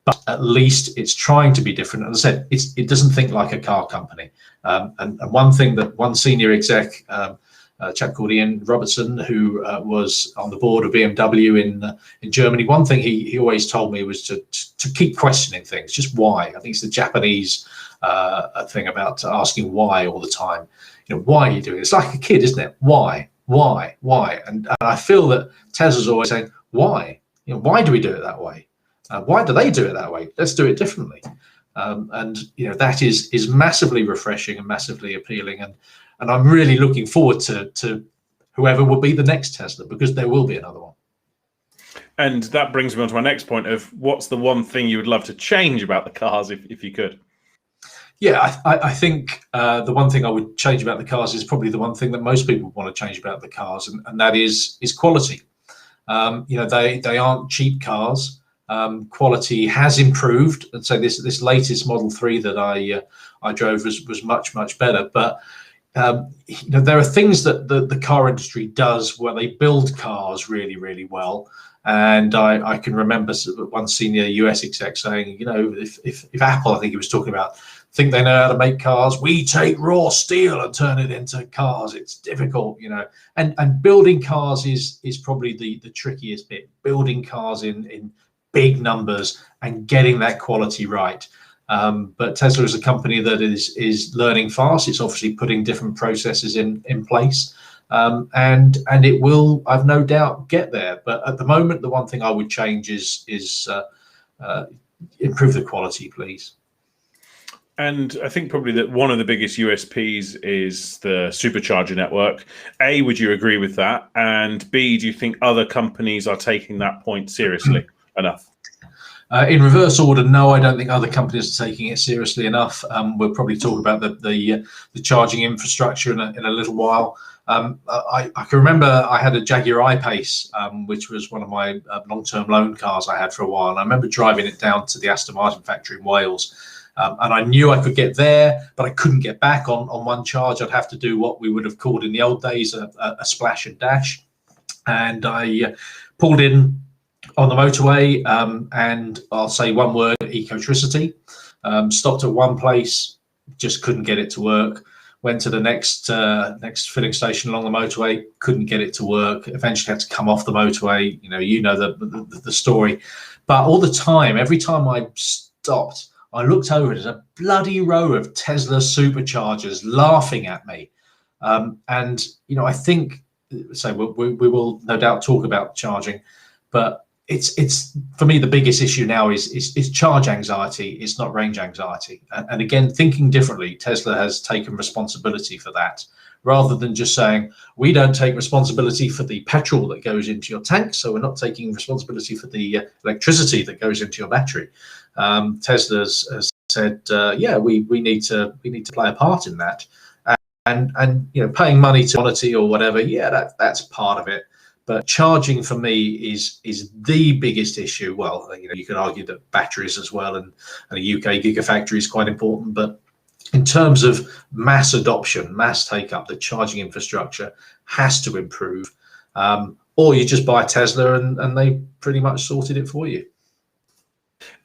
but at least it's trying to be different. As I said, it doesn't think like a car company. And one thing that one senior exec, a chap called Ian Robertson, who was on the board of BMW in Germany, one thing he always told me was to keep questioning things. Just why? I think it's the Japanese thing about asking why all the time. Why are you doing it? It's like a kid, isn't it? Why? And I feel that Tesla's always saying, why? Why do we do it that way? Why do they do it that way? Let's do it differently. And that is massively refreshing and massively appealing. And I'm really looking forward to whoever will be the next Tesla, because there will be another one. And that brings me on to my next point of, what's the one thing you would love to change about the cars if you could? Yeah, I think the one thing I would change about the cars is probably the one thing that most people want to change about the cars, and that is quality. They aren't cheap cars. Quality has improved, and so this latest Model 3 that I drove was much better. But there are things that the car industry does where they build cars really well. And I can remember one senior US exec saying, if Apple, I think he was talking about, think they know how to make cars, we take raw steel and turn it into cars. It's difficult, and building cars is probably the trickiest bit. Building cars in big numbers and getting that quality right. But Tesla is a company that is learning fast. It's obviously putting different processes in place, and it will, I've no doubt, get there. But at the moment, the one thing I would change is improve the quality, please. And I think probably that one of the biggest USPs is the Supercharger network. A, would you agree with that? And B, do you think other companies are taking that point seriously enough? In reverse order, no, I don't think other companies are taking it seriously enough. We'll probably talk about the charging infrastructure in a little while. I can remember I had a Jaguar I-Pace, which was one of my long-term loan cars I had for a while. And I remember driving it down to the Aston Martin factory in Wales. And I knew I could get there, but I couldn't get back on one charge. I'd have to do what we would have called in the old days a splash and dash. And I pulled in on the motorway, and I'll say one word: ecotricity. Stopped at one place, just couldn't get it to work. went to the next filling station along the motorway, couldn't get it to work, eventually had to come off the motorway. The story. But all the time, every time I stopped, I looked over, there's a bloody row of Tesla Superchargers laughing at me. And I think, so we will no doubt talk about charging, but it's for me the biggest issue now is charge anxiety. It's not range anxiety. And again, thinking differently, Tesla has taken responsibility for that, rather than just saying we don't take responsibility for the petrol that goes into your tank, so we're not taking responsibility for the electricity that goes into your battery. Tesla has said, we need to play a part in that, and paying money to monitor or whatever, that's part of it. But charging for me is the biggest issue. Well, you could argue that batteries as well, and a UK gigafactory is quite important. But in terms of mass adoption, mass take up, the charging infrastructure has to improve. Or you just buy a Tesla and they pretty much sorted it for you.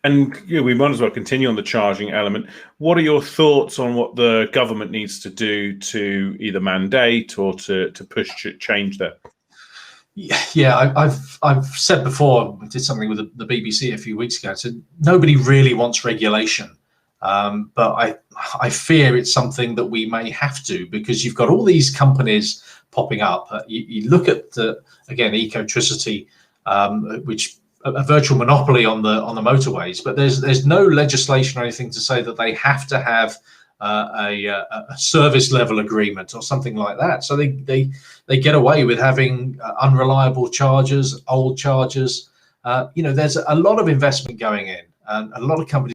And we might as well continue on the charging element. What are your thoughts on what the government needs to do to either mandate or to push change there? Yeah, I've said before, I did something with the BBC a few weeks ago. So nobody really wants regulation, but I fear it's something that we may have to, because you've got all these companies popping up. You look at again, Ecotricity, which a virtual monopoly on the motorways, but there's no legislation or anything to say that they have to have a service level agreement or something like that. So they get away with having unreliable chargers, old chargers. There's a lot of investment going in, and a lot of companies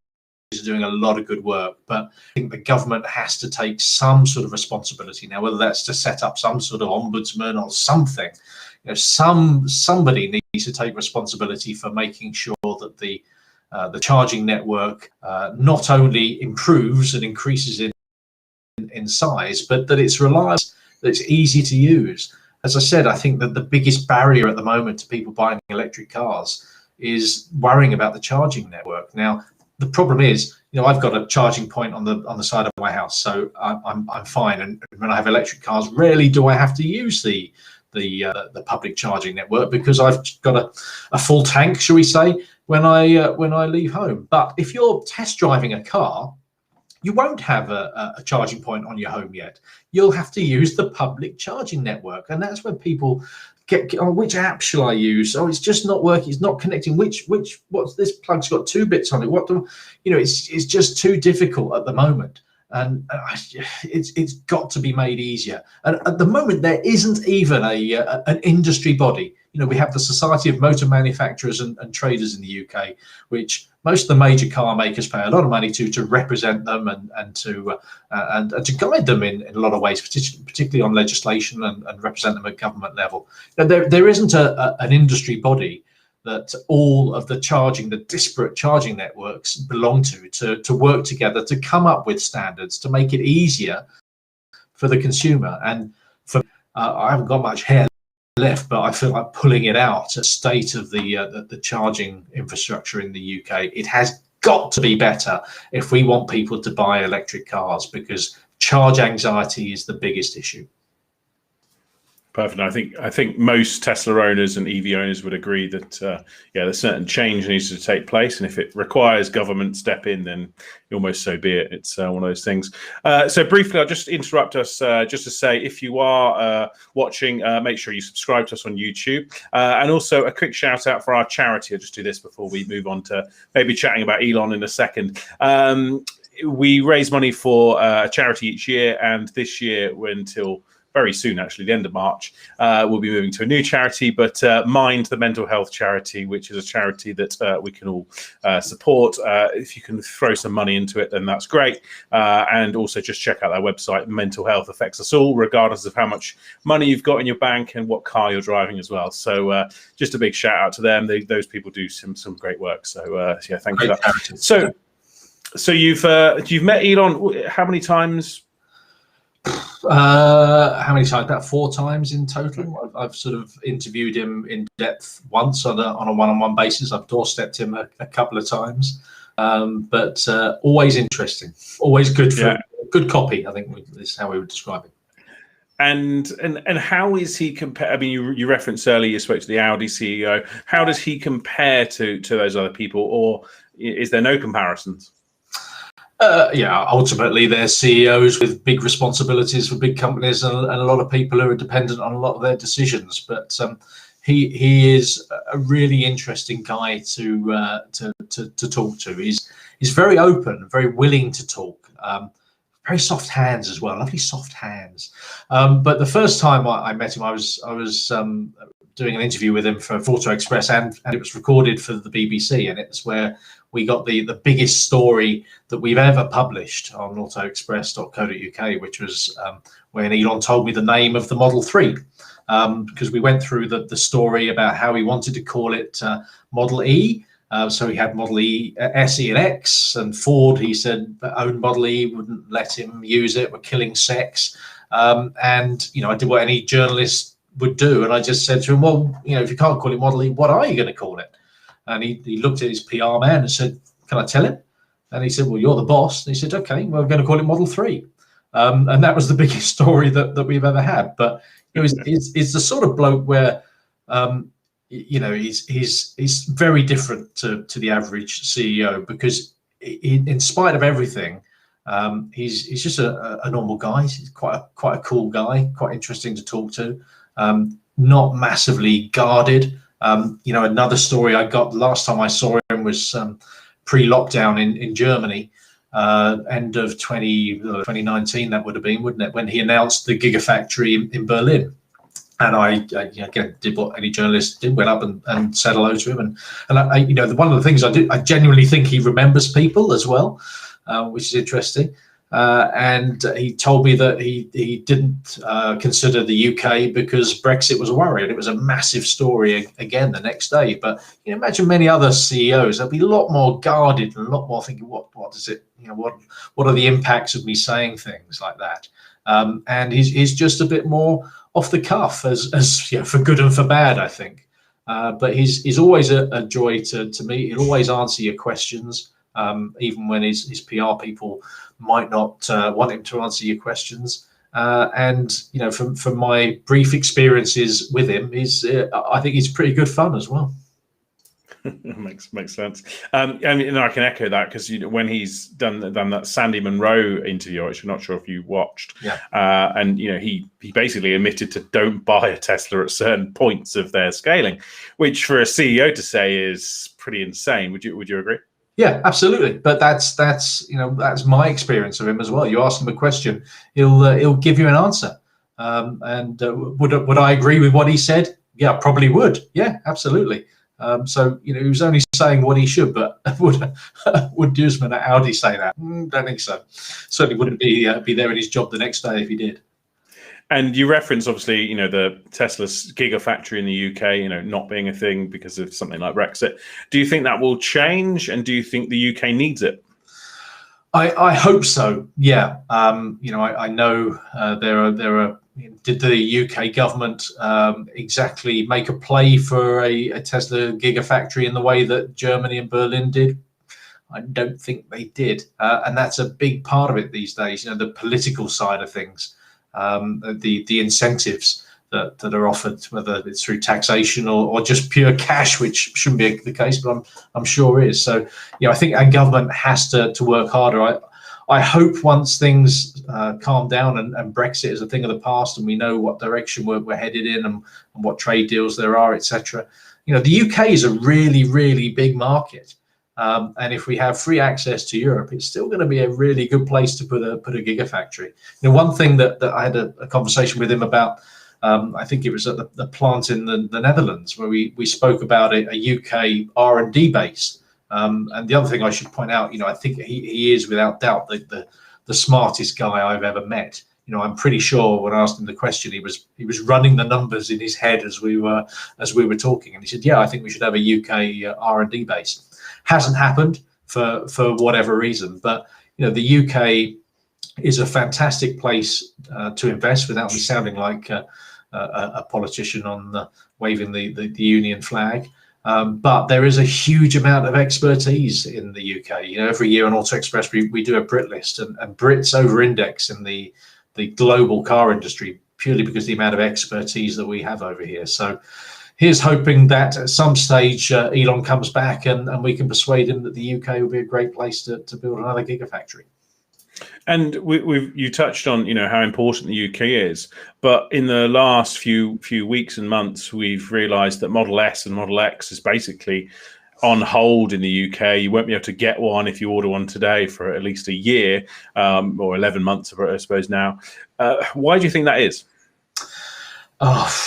are doing a lot of good work. But I think the government has to take some sort of responsibility now, whether that's to set up some sort of ombudsman or something. Somebody needs to take responsibility for making sure that the charging network not only improves and increases in size, but that it's reliable, that it's easy to use. As I said, I think that the biggest barrier at the moment to people buying electric cars is worrying about the charging network. Now, the problem is, I've got a charging point on the side of my house, so I'm fine. And when I have electric cars, rarely do I have to use the public charging network, because I've got a full tank, shall we say, when I leave home. But if you're test driving a car, you won't have a charging point on your home yet. You'll have to use the public charging network, and that's where people get which app shall I use? Oh, it's just not working. It's not connecting. What's this plug's got 2 bits on it? It's just too difficult at the moment. And it's got to be made easier. And at the moment, there isn't even an industry body. We have the Society of Motor Manufacturers and Traders in the UK, which most of the major car makers pay a lot of money to represent them and to guide them in a lot of ways, particularly on legislation and represent them at government level. There isn't an industry body that all of the disparate charging networks belong to work together to come up with standards to make it easier for the consumer. And I haven't got much hair left, but I feel like pulling it out, a state of the charging infrastructure in the UK. It has got to be better if we want people to buy electric cars, because charge anxiety is the biggest issue. Perfect. I think most Tesla owners and EV owners would agree that there's certain change needs to take place, and if it requires government step in, then almost so be it. It's one of those things. So briefly, I'll just interrupt us just to say, if you are watching, make sure you subscribe to us on YouTube, and also a quick shout out for our charity. I'll just do this before we move on to maybe chatting about Elon in a second. We raise money for a charity each year, and this year, until very soon, actually, the end of March, we'll be moving to a new charity, but Mind, the mental health charity, which is a charity that we can all support. If you can throw some money into it, then that's great. And also just check out our website. Mental health affects us all, regardless of how much money you've got in your bank and what car you're driving as well. So just a big shout out to them. Those people do some great work. So yeah, thank you for that. So you've met Elon how many times? How many times? About 4 times in total. I've sort of interviewed him in depth once on a one-on-one basis. I've doorstepped him a couple of times, but always interesting, always good for good copy, I think is how we would describe it. And how is he compare? I mean, you referenced earlier you spoke to the Audi CEO. How does he compare to those other people, or is there no comparisons? Yeah, ultimately they're CEOs with big responsibilities for big companies, and a lot of people who are dependent on a lot of their decisions. But he is a really interesting guy to talk to. He's very open, very willing to talk. Very soft hands as well, lovely soft hands. But the first time I met him, I was doing an interview with him for AutoExpress, and it was recorded for the BBC, and it's where we got the biggest story that we've ever published on autoexpress.co.uk, which was when Elon told me the name of the Model 3, because we went through the story about how he wanted to call it Model E. So he had Model E, SE and X, and Ford, he said, owned Model E, wouldn't let him use it, were killing sex. And, I did what any journalist would do. And I just said to him, well, if you can't call it Model E, what are you going to call it? And he looked at his PR man and said, can I tell him? And he said, well, you're the boss. And he said, okay, well, we're going to call it Model 3. And that was the biggest story that we've ever had. But he's the sort of bloke where, he's very different to the average CEO, because in spite of everything, he's just a normal guy. He's quite a cool guy, quite interesting to talk to, not massively guarded. Another story I got last time I saw him was pre-lockdown in Germany, end of 2019, that would have been, wouldn't it, when he announced the Gigafactory in Berlin. And I again did what any journalist did, went up and said hello to him. And I, one of the things I genuinely think he remembers people as well, which is interesting. And he told me that he didn't consider the UK because Brexit was a worry, and it was a massive story again the next day. But imagine many other CEOs; they'll be a lot more guarded and a lot more thinking, what does it, what are the impacts of me saying things like that? And he's just a bit more off the cuff, as for good and for bad, I think. But he's always a joy to meet. He'll always answer your questions, even when his PR people might not want him to answer your questions. And from my brief experiences with him, I think he's pretty good fun as well. makes sense. I mean, I can echo that, because when he's done that Sandy Monroe interview, which I'm not sure if you watched, and he basically admitted to don't buy a Tesla at certain points of their scaling, which for a CEO to say is pretty insane. Would you agree? Yeah, absolutely. But that's my experience of him as well. You ask him a question, he'll give you an answer. And would I agree with what he said? Yeah, probably would. Yeah, absolutely. So he was only saying what he should, but would Duesman at Audi say that? Don't think so. Certainly wouldn't be there in his job the next day if he did. And you reference, obviously, the Tesla's Gigafactory in the UK, not being a thing because of something like Brexit. Do you think that will change, and do you think the UK needs it? I hope so. Yeah. I know there are. Did the UK government exactly make a play for a Tesla Gigafactory in the way that Germany and Berlin did? I don't think they did, and that's a big part of it these days. The political side of things. The incentives that are offered, whether it's through taxation or just pure cash, which shouldn't be the case, but I'm sure is. So, I think our government has to work harder. I hope once things calm down and Brexit is a thing of the past, and we know what direction we're headed in and what trade deals there are, etc. The UK is a really, really big market. And if we have free access to Europe, it's still going to be a really good place to put a gigafactory. One thing that I had a conversation with him about, I think it was at the plant in the Netherlands, where we spoke about a UK R&D base. And the other thing I should point out, I think he is without doubt the smartest guy I've ever met. I'm pretty sure when I asked him the question, he was running the numbers in his head as we were talking, and he said, "Yeah, I think we should have a UK R&D base." Hasn't happened for whatever reason, but the UK is a fantastic place to invest without me sounding like a politician on waving the union flag. But there is a huge amount of expertise in the UK. Every year on AutoExpress we do a Brit list, and Brits over-index in the global car industry purely because of the amount of expertise that we have over here. So here's hoping that at some stage Elon comes back and we can persuade him that the UK will be a great place to build another gigafactory. And you touched on how important the UK is, but in the last few weeks and months, we've realised that Model S and Model X is basically on hold in the UK. You won't be able to get one if you order one today for at least a year, or 11 months, I suppose now. Why do you think that is?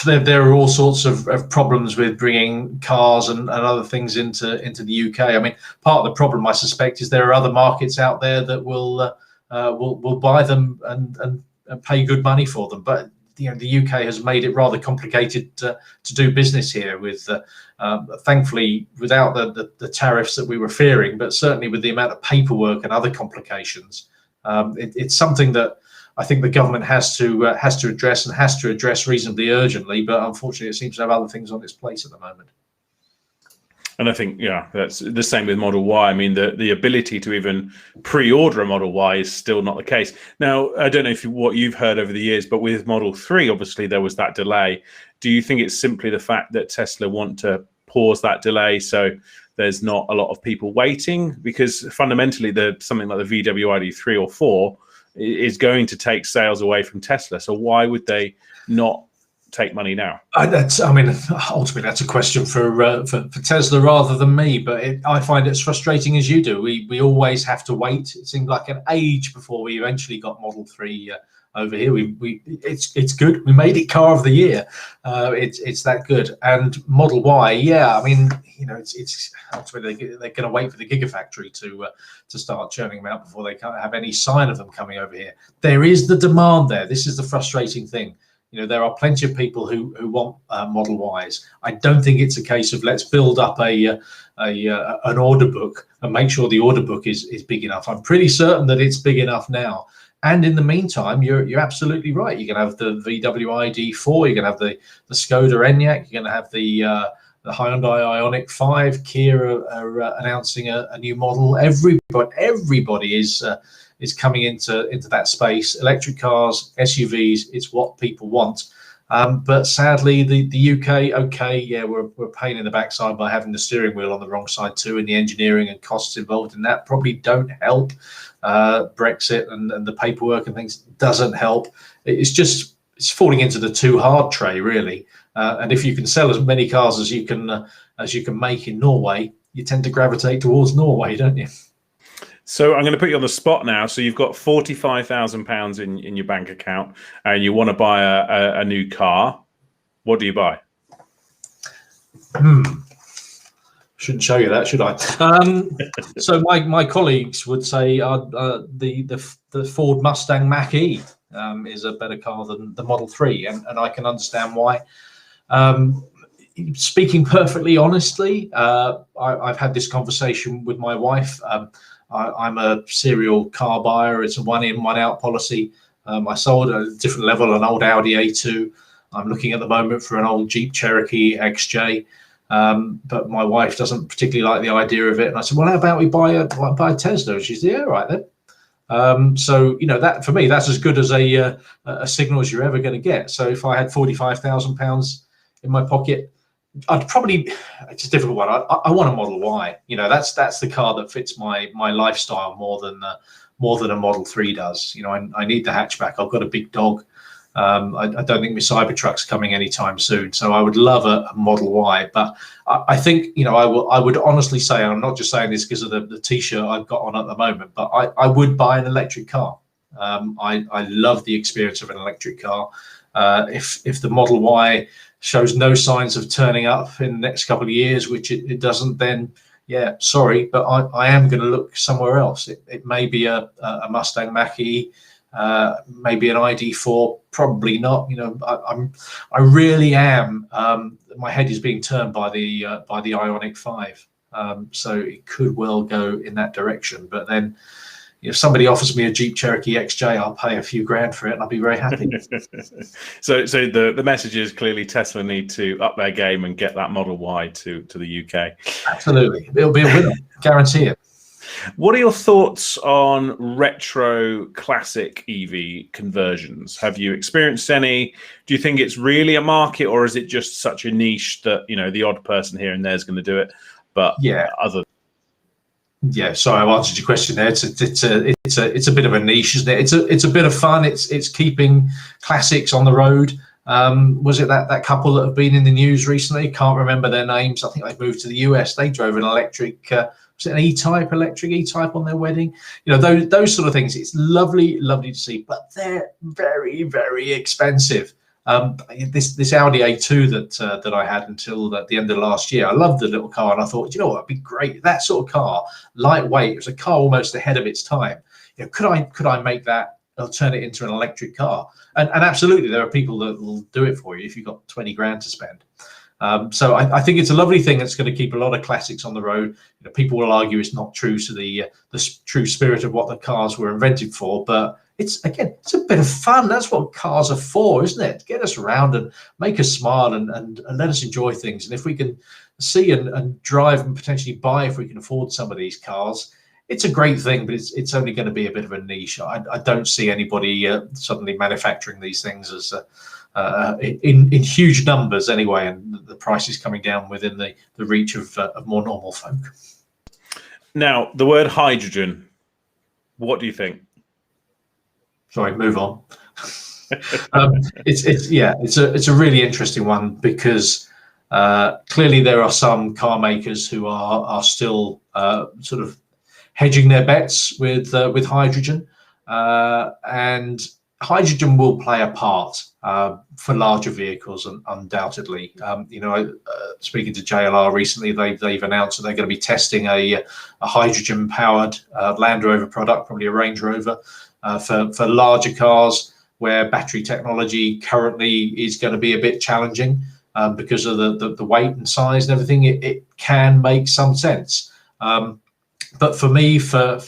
There are all sorts of problems with bringing cars and other things into the UK. I mean, part of the problem, I suspect, is there are other markets out there that will buy them and pay good money for them. But the UK has made it rather complicated to do business here. With thankfully, without the tariffs that we were fearing, but certainly with the amount of paperwork and other complications, it's something that I think the government has to address, and has to address reasonably urgently. But unfortunately, it seems to have other things on its plate at the moment. And I think, that's the same with Model Y. I mean, the ability to even pre-order a Model Y is still not the case. Now, I don't know what you've heard over the years, but with Model 3, obviously, there was that delay. Do you think it's simply the fact that Tesla want to pause that delay so there's not a lot of people waiting? Because fundamentally, something like the VW ID3 or 4 is going to take sales away from Tesla. So why would they not take money now? Ultimately, that's a question for Tesla rather than me. But I find it as frustrating as you do. We always have to wait. It seemed like an age before we eventually got Model 3 over here. It's good. We made it car of the year. It's that good. And Model Y, it's ultimately they're going to wait for the gigafactory to start churning them out before they can't have any sign of them coming over here. There is the demand there. This is the frustrating thing. There are plenty of people who want Model Ys. I don't think it's a case of let's build up an order book and make sure the order book is big enough. I'm pretty certain that it's big enough now. And in the meantime, you're absolutely right. You're going to have the VW ID4. You're going to have the Skoda Enyaq. You're going to have the Hyundai Ioniq 5. Kia are announcing a new model. Everybody is coming into that space. Electric cars, SUVs, it's what people want. But sadly, the UK, we're a pain in the backside by having the steering wheel on the wrong side too, and the engineering and costs involved in that probably don't help. Brexit and the paperwork and things doesn't help. It's falling into the too hard tray, really. And if you can sell as many cars as you can make in Norway, you tend to gravitate towards Norway, don't you? So I'm going to put you on the spot now. So you've got £45,000 in your bank account, and you want to buy a new car. What do you buy? Shouldn't show you that, should I? So my colleagues would say the Ford Mustang Mach-E is a better car than the Model 3, and I can understand why. Speaking perfectly honestly, I've had this conversation with my wife. I'm a serial car buyer. It's a one-in, one-out policy. I sold at a different level an old Audi A2. I'm looking at the moment for an old Jeep Cherokee XJ. But my wife doesn't particularly like the idea of it. And I said, well, how about we buy a Tesla? And she said, yeah, right then. So, that for me, that's as good as a signal as you're ever going to get. So if I had £45,000 in my pocket, I'd probably, it's a difficult one. I want a Model Y. That's the car that fits my lifestyle more than a Model 3 does. I need the hatchback. I've got a big dog. I don't think my Cybertruck's coming anytime soon, so I would love a Model Y. But I think I would honestly say, and I'm not just saying this because of the T-shirt I've got on at the moment, but I would buy an electric car. I love the experience of an electric car. If the Model Y shows no signs of turning up in the next couple of years, which it doesn't, then yeah, sorry, but I am going to look somewhere else. It may be a Mustang Mach-E. Maybe an ID4, probably not. I really am. My head is being turned by the Ioniq 5, so it could well go in that direction. But then, if somebody offers me a Jeep Cherokee XJ, I'll pay a few grand for it, and I'll be very happy. So the message is clearly Tesla need to up their game and get that Model Y to the UK. Absolutely, it'll be a winner, guarantee it. What are your thoughts on retro classic EV conversions? Have you experienced any? Do you think it's really a market, or is it just such a niche that, you know, the odd person here and there is going to do it? But yeah, sorry, I answered your question there. It's a bit of a niche, isn't it? It's a bit of fun. It's keeping classics on the road. Was it that couple that have been in the news recently? Can't remember their names. I think they moved to the US. They drove an electric. Was it an electric E-Type on their wedding? You know, those sort of things. It's lovely to see, but they're very, very expensive. This Audi A2 that I had until the end of last year, I loved the little car, and I thought, you know what, it'd be great. That sort of car, lightweight. It was a car almost ahead of its time. You know, could I make that? I'll turn it into an electric car, and absolutely, there are people that will do it for you if you've got 20 grand to spend. So I think it's a lovely thing that's going to keep a lot of classics on the road. You know, people will argue it's not true to the true spirit of what the cars were invented for, but it's a bit of fun. That's what cars are for, isn't it? Get us around and make us smile and let us enjoy things. And if we can see and drive and potentially buy, if we can afford some of these cars, it's a great thing, but it's only going to be a bit of a niche. I don't see anybody suddenly manufacturing these things as in huge numbers anyway, and the price is coming down within the reach of more normal folk. Now, the word hydrogen, what do you think? Sorry, move on. It's a really interesting one, because clearly there are some car makers who are still sort of hedging their bets with hydrogen, and hydrogen will play a part for larger vehicles, and undoubtedly. Speaking to JLR recently, they've announced that they're going to be testing a hydrogen-powered Land Rover product, probably a Range Rover, for larger cars where battery technology currently is going to be a bit challenging because of the weight and size and everything. It can make some sense, but for me, for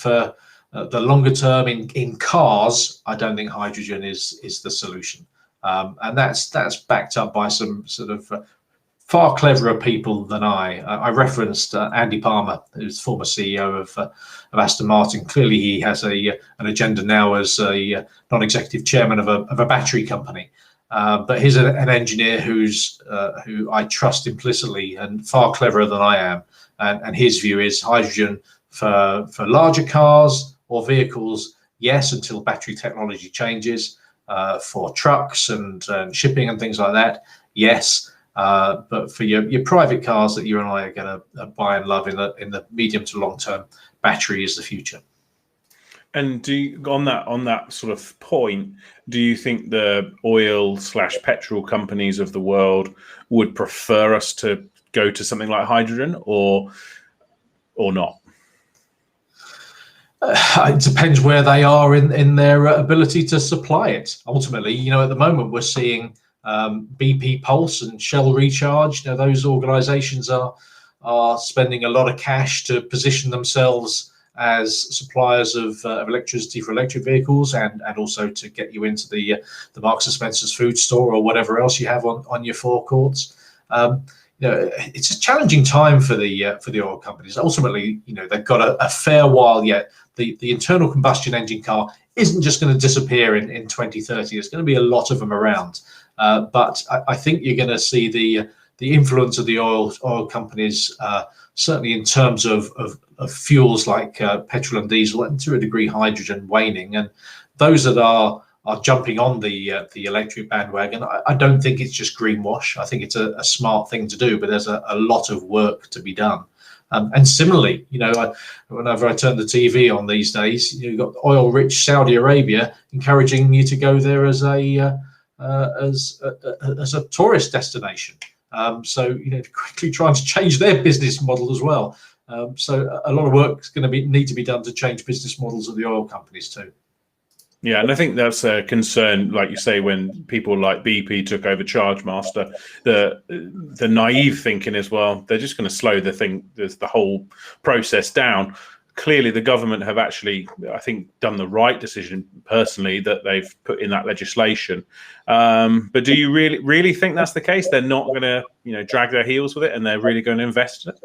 the longer term in cars, I don't think hydrogen is the solution, and that's backed up by some sort of far cleverer people than I. I referenced Andy Palmer, who's former CEO of Aston Martin. Clearly, he has an agenda now as a non-executive chairman of a battery company. But he's an engineer who I trust implicitly, and far cleverer than I am. And his view is hydrogen for larger cars or vehicles, yes, until battery technology changes. For trucks and shipping and things like that, yes. But for your private cars that you and I are going to buy and love in the medium to long term, battery is the future. And on that sort of point, do you think the oil/petrol companies of the world would prefer us to go to something like hydrogen, or not? It depends where they are in their ability to supply it. Ultimately, at the moment we're seeing BP Pulse and Shell Recharge. Those organisations are spending a lot of cash to position themselves as suppliers of electricity for electric vehicles, and also to get you into the Marks and Spencer's food store or whatever else you have on your forecourts. It's a challenging time for the oil companies. Ultimately, they've got a fair while yet. The internal combustion engine car isn't just going to disappear in 2030. There's going to be a lot of them around. But I think you're going to see the influence of the oil companies, certainly in terms of fuels like petrol and diesel, and to a degree hydrogen, waning. And those that are jumping on the electric bandwagon, I don't think it's just greenwash. I think it's a smart thing to do, but there's a lot of work to be done. And similarly, whenever I turn the TV on these days, you've got oil-rich Saudi Arabia encouraging you to go there as a tourist destination. So quickly trying to change their business model as well. So a lot of work is going to need to be done to change business models of the oil companies too. Yeah, and I think that's a concern, like you say, when people like BP took over Chargemaster, the naive thinking is, well, they're just going to slow the whole process down. clearly the government have actually, I think, done the right decision personally that they've put in that legislation. But do you really think that's the case? They're not going to, drag their heels with it, and they're really going to invest in it?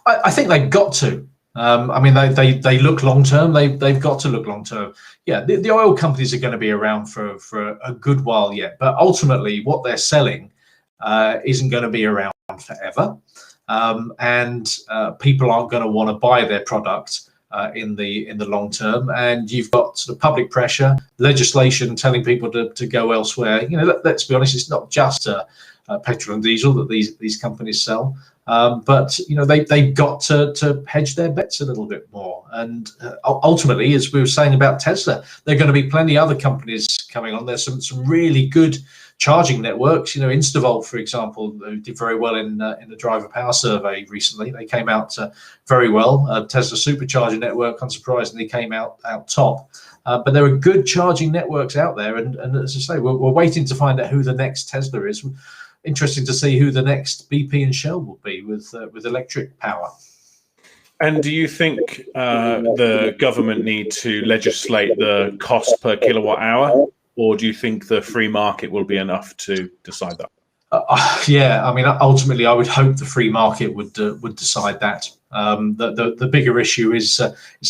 I think they've got to. I mean, they look long term. They've got to look long term. Yeah, the oil companies are going to be around for a good while yet, but ultimately, what they're selling isn't going to be around forever, and people aren't going to want to buy their product in the long term. And you've got sort of public pressure, legislation telling people to go elsewhere. Let's be honest, it's not just petrol and diesel that these companies sell. But they've got to hedge their bets a little bit more, and ultimately, as we were saying about Tesla, there are going to be plenty of other companies coming on. There's some really good charging networks. Instavolt, for example, who did very well in the driver power survey recently. They came out very well. Tesla Supercharger network, unsurprisingly, came out top. But there are good charging networks out there, and as I say, we're waiting to find out who the next Tesla is. Interesting to see who the next BP and Shell will be with electric power. And do you think the government need to legislate the cost per kilowatt hour, or do you think the free market will be enough to decide that? Yeah, I mean, ultimately, I would hope the free market would decide that. The bigger issue is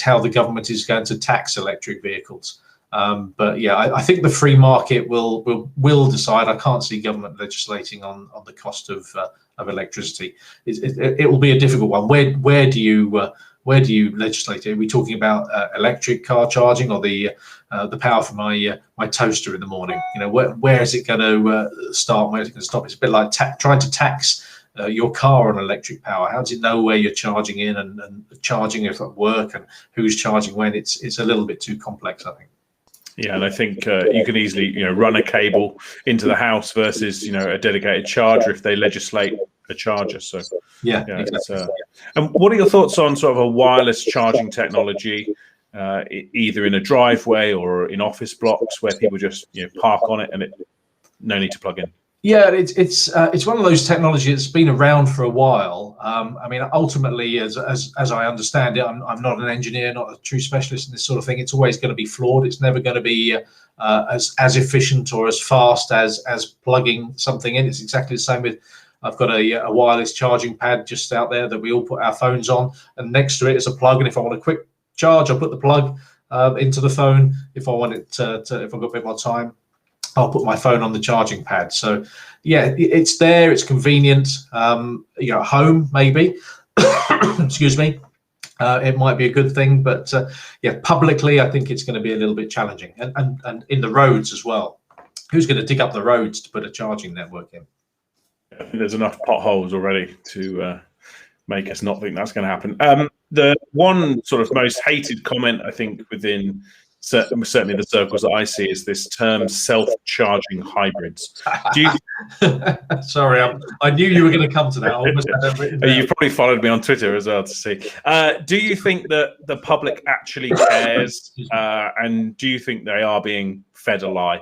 how the government is going to tax electric vehicles. But yeah, I think the free market will decide. I can't see government legislating on the cost of electricity. It will be a difficult one. Where do you legislate it? Are we talking about electric car charging, or the power for my toaster in the morning? Where is it going to start? Where is it going to stop? It's a bit like trying to tax your car on electric power. How does it know where you're charging in and charging if at work, and who's charging when? It's a little bit too complex, I think. Yeah, and I think you can easily, run a cable into the house versus, a dedicated charger if they legislate a charger. So yeah, exactly. And what are your thoughts on sort of a wireless charging technology, either in a driveway or in office blocks where people just park on it and no need to plug in? Yeah, it's one of those technologies that's been around for a while. I mean, ultimately, as I understand it, I'm not an engineer, not a true specialist in this sort of thing. It's always going to be flawed. It's never going to be as efficient or as fast as plugging something in. It's exactly the same with, I've got a wireless charging pad just out there that we all put our phones on, and next to it is a plug. And if I want a quick charge, I'll put the plug into the phone. If I want it if I've got a bit more time, I'll put my phone on the charging pad. So yeah, it's there, it's convenient. At home, maybe, excuse me, it might be a good thing, but yeah, publicly, I think it's going to be a little bit challenging. And in the roads as well. Who's going to dig up the roads to put a charging network in? I think there's enough potholes already to make us not think that's going to happen. The one sort of most hated comment, I think, within certainly the circles that I see, is this term self-charging hybrids. Do you... Sorry, I knew you were going to come to that. You've probably followed me on Twitter as well to see. Do you think that the public actually cares, and do you think they are being fed a lie?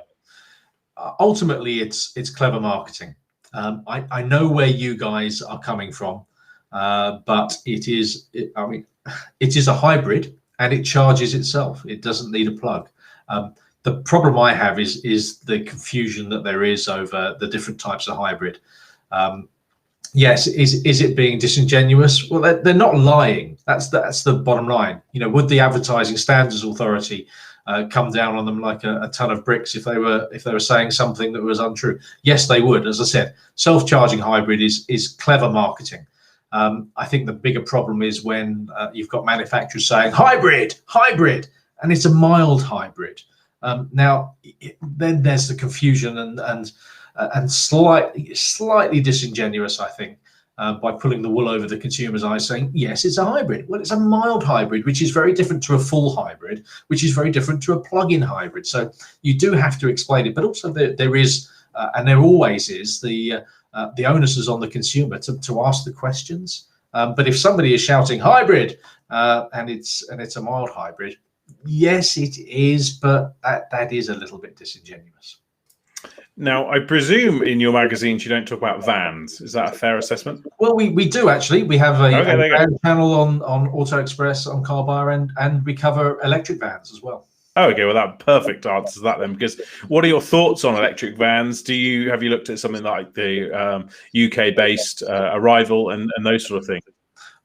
Ultimately, it's clever marketing. I know where you guys are coming from, but it is a hybrid. And it charges itself. It doesn't need a plug. The problem I have is the confusion that there is over the different types of hybrid. Yes, is it being disingenuous? Well, they're not lying. That's the bottom line. Would the Advertising Standards Authority come down on them like a ton of bricks if they were saying something that was untrue? Yes, they would. As I said, self-charging hybrid is clever marketing. I think the bigger problem is when you've got manufacturers saying hybrid, and it's a mild hybrid. Now, then there's the confusion and slightly disingenuous, I think, by pulling the wool over the consumer's eyes, saying yes, it's a hybrid. Well, it's a mild hybrid, which is very different to a full hybrid, which is very different to a plug-in hybrid. So you do have to explain it, but also there is, and there always is, the onus is on the consumer to ask the questions. But if somebody is shouting hybrid and it's a mild hybrid, yes, it is, but that is a little bit disingenuous. Now, I presume in your magazines you don't talk about vans. Is that a fair assessment? Well, we do actually. We have a Okay, van channel on AutoExpress on CarBuyer, and we cover electric vans as well. Oh, okay. Well, that perfect answers that then. Because what are your thoughts on electric vans? Have you looked at something like the UK-based Arrival and those sort of things?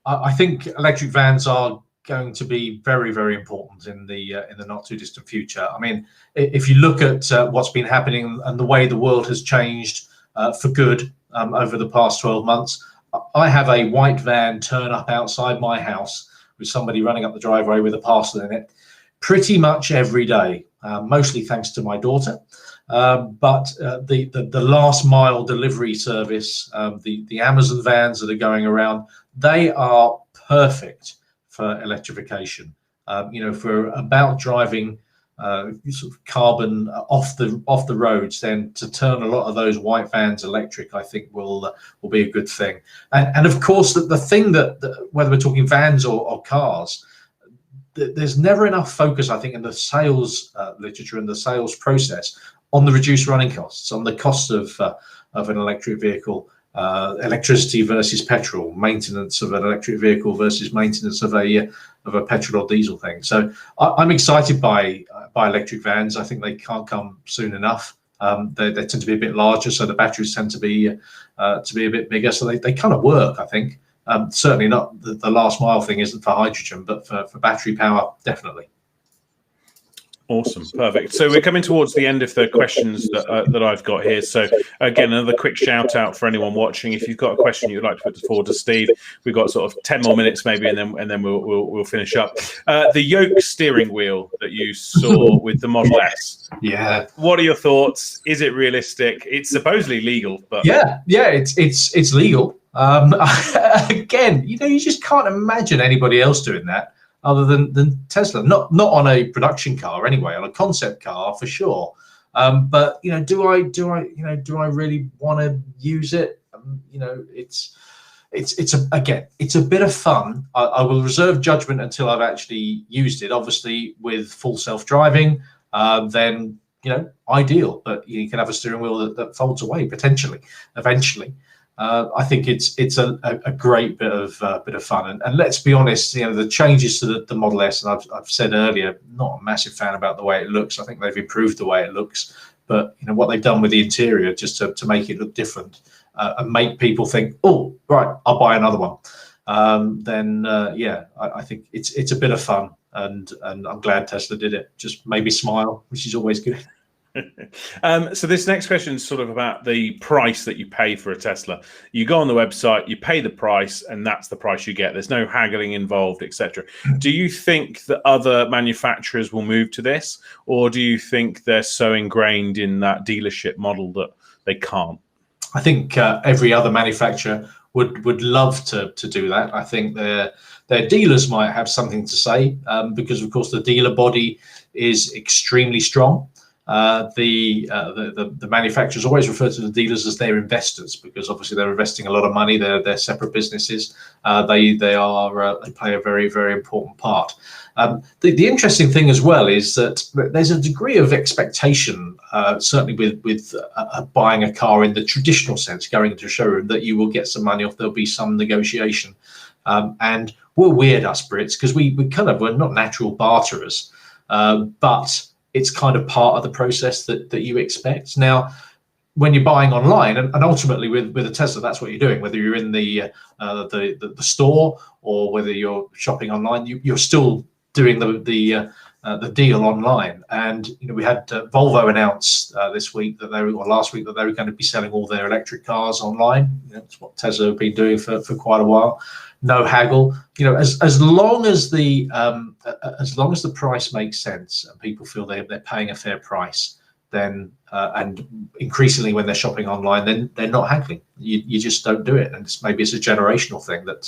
I think electric vans are going to be very, very important in the not too distant future. I mean, if you look at what's been happening and the way the world has changed for good over the past 12 months, I have a white van turn up outside my house with somebody running up the driveway with a parcel in it pretty much every day, mostly thanks to my daughter. But the last mile delivery service, the Amazon vans that are going around, they are perfect for electrification. For about driving sort of carbon off the roads, then to turn a lot of those white vans electric, I think will be a good thing. And of course, the thing that whether we're talking vans or cars, there's never enough focus, I think, in the sales literature and the sales process on the reduced running costs, on the cost of an electric vehicle, electricity versus petrol, maintenance of an electric vehicle versus maintenance of a petrol or diesel thing. So I'm excited by electric vans. I think they can't come soon enough. They tend to be a bit larger, so the batteries tend to be a bit bigger. So they kind of work, I think. Certainly not the last mile thing isn't for hydrogen, but for battery power, definitely. Awesome, perfect. So we're coming towards the end of the questions that I've got here. So again, another quick shout out for anyone watching. If you've got a question you'd like to put forward to Steve, we've got sort of 10 more minutes maybe, and then we'll finish up. The yoke steering wheel that you saw with the Model S. Yeah. What are your thoughts? Is it realistic? It's supposedly legal, but yeah, it's legal. Again, you just can't imagine anybody else doing that other than Tesla. Not on a production car anyway, on a concept car for sure. But do I really want to use it? It's a bit of fun. I will reserve judgment until I've actually used it. Obviously, with full self-driving, then ideal. But you can have a steering wheel that folds away potentially, eventually. I think it's a great bit of fun, and let's be honest, the changes to the Model S, and I've said earlier, not a massive fan about the way it looks. I think they've improved the way it looks, but what they've done with the interior just to make it look different and make people think, oh right, I'll buy another one. I think it's a bit of fun, and I'm glad Tesla did it. Just maybe smile, which is always good. So this next question is sort of about the price that you pay for a Tesla. You go on the website, you pay the price, and that's the price you get. There's no haggling involved, etc. Do you think that other manufacturers will move to this, or do you think they're so ingrained in that dealership model that they can't? I think every other manufacturer would love to do that. I think their dealers might have something to say because, of course, the dealer body is extremely strong. The manufacturers always refer to the dealers as their investors because obviously they're investing a lot of money. They're separate businesses. They play a very, very important part. The interesting thing as well is that there's a degree of expectation, certainly with buying a car in the traditional sense, going into a showroom, that you will get some money off. There'll be some negotiation, and we're weird, us Brits, because we're not natural barterers, but it's kind of part of the process that you expect. Now, when you're buying online, and ultimately with a Tesla, that's what you're doing. Whether you're in the store or whether you're shopping online, you're still doing the deal online. And we had Volvo announce last week that they were going to be selling all their electric cars online. That's what Tesla have been doing for quite a while. No haggle. As long as the price makes sense and people feel they're paying a fair price, then and increasingly when they're shopping online, then they're not haggling. You just don't do it, and maybe it's a generational thing that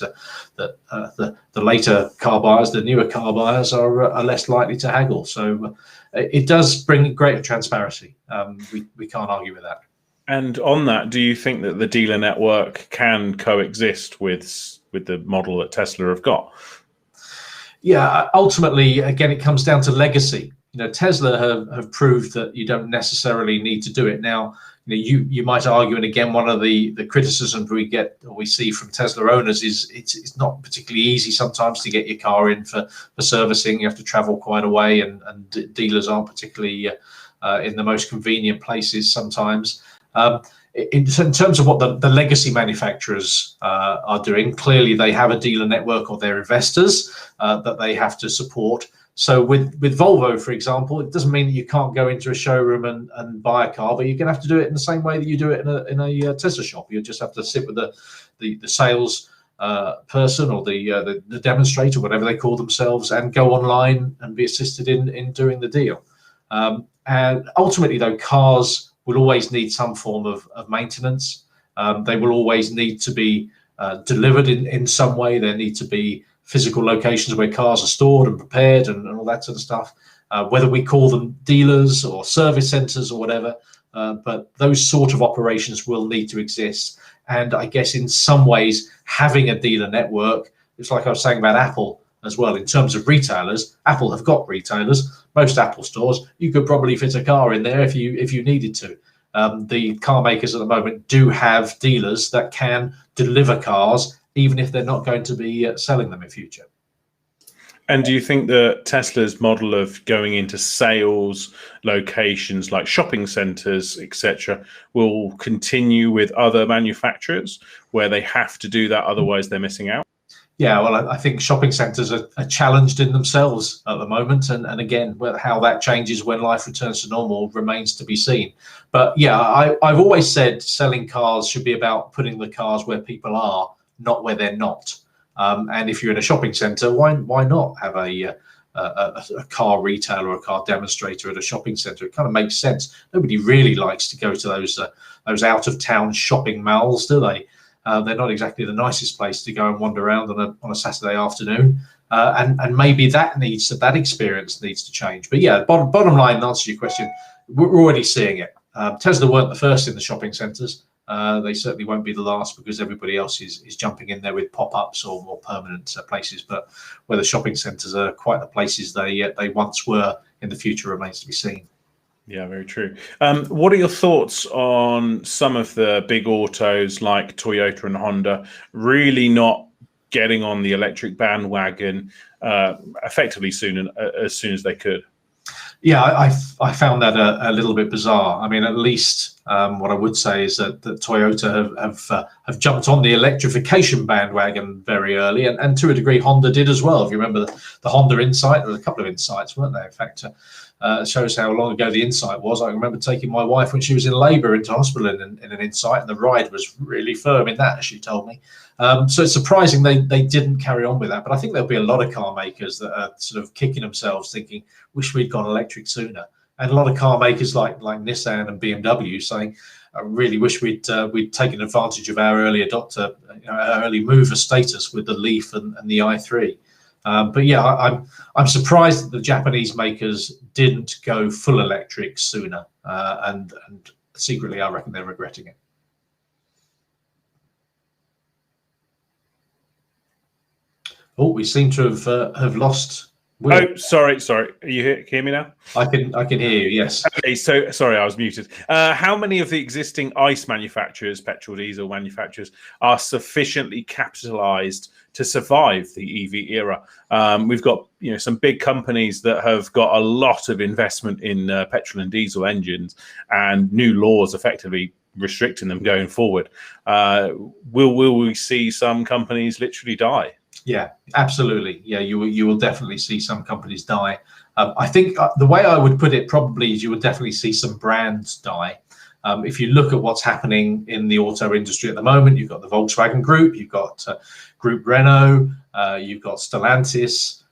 the later car buyers, the newer car buyers, are less likely to haggle. So it does bring greater transparency. We can't argue with that. And on that, do you think that the dealer network can coexist with the model that Tesla have got? Yeah, ultimately, again, it comes down to legacy. Tesla have proved that you don't necessarily need to do it. Now, you might argue, and again, one of the criticisms we see from Tesla owners is it's not particularly easy sometimes to get your car in for servicing. You have to travel quite a way, and dealers aren't particularly in the most convenient places sometimes. In terms of what the legacy manufacturers are doing, clearly they have a dealer network of their investors that they have to support. So with Volvo, for example, it doesn't mean that you can't go into a showroom and buy a car, but you're going to have to do it in the same way that you do it in a Tesla shop. You just have to sit with the sales person or the demonstrator, whatever they call themselves, and go online and be assisted in doing the deal. And ultimately, though, cars will always need some form of maintenance. They will always need to be delivered in some way. There need to be physical locations where cars are stored and prepared and all that sort of stuff, whether we call them dealers or service centers or whatever, but those sort of operations will need to exist. And I guess in some ways, having a dealer network, it's like I was saying about Apple as well, in terms of retailers. Apple have got retailers. Most Apple stores, you could probably fit a car in there if you needed to. The car makers at the moment do have dealers that can deliver cars even if they're not going to be selling them in future. And do you think that Tesla's model of going into sales locations like shopping centers, etc., will continue with other manufacturers where they have to do that, otherwise they're missing out? Yeah, well, I think shopping centers are challenged in themselves at the moment. And again, how that changes when life returns to normal remains to be seen. But yeah, I've always said selling cars should be about putting the cars where people are, not where they're not. And if you're in a shopping center, why not have a car retailer or a car demonstrator at a shopping center? It kind of makes sense. Nobody really likes to go to those out of town shopping malls, do they? They're not exactly the nicest place to go and wander around on a Saturday afternoon. And maybe that experience needs to change. But yeah, bottom line, in answer to your question, we're already seeing it. Tesla weren't the first in the shopping centers. They certainly won't be the last, because everybody else is jumping in there with pop-ups or more permanent places. But whether shopping centres are quite the places they once were in the future remains to be seen. Yeah, very true. What are your thoughts on some of the big autos like Toyota and Honda really not getting on the electric bandwagon effectively as soon as they could? Yeah, I found that a little bit bizarre. I mean, at least what I would say is that Toyota have jumped on the electrification bandwagon very early, and to a degree Honda did as well. If you remember the Honda Insight, there was a couple of Insights, weren't there? In fact, it shows how long ago the Insight was. I remember taking my wife when she was in labour into hospital in an Insight, and the ride was really firm in that, as she told me. So it's surprising they didn't carry on with that. But I think there'll be a lot of car makers that are sort of kicking themselves thinking, wish we'd gone electric sooner. And a lot of car makers like Nissan and BMW saying, I really wish we'd taken advantage of our early adopter, our early mover status with the Leaf and the i3. But yeah, I'm surprised that the Japanese makers didn't go full electric sooner. And secretly, I reckon they're regretting it. Oh, we seem to have lost Will. Oh, sorry. Are you here? Can you hear me now? I can hear you. Yes. Okay. So sorry, I was muted. How many of the existing ICE manufacturers, petrol diesel manufacturers, are sufficiently capitalized to survive the EV era? We've got some big companies that have got a lot of investment in petrol and diesel engines, and new laws effectively restricting them going forward. Will we see some companies literally die? Yeah, absolutely. Yeah, you will definitely see some companies die. I think the way I would put it probably is you will definitely see some brands die. If you look at what's happening in the auto industry at the moment, you've got the Volkswagen Group, you've got Group Renault, you've got Stellantis,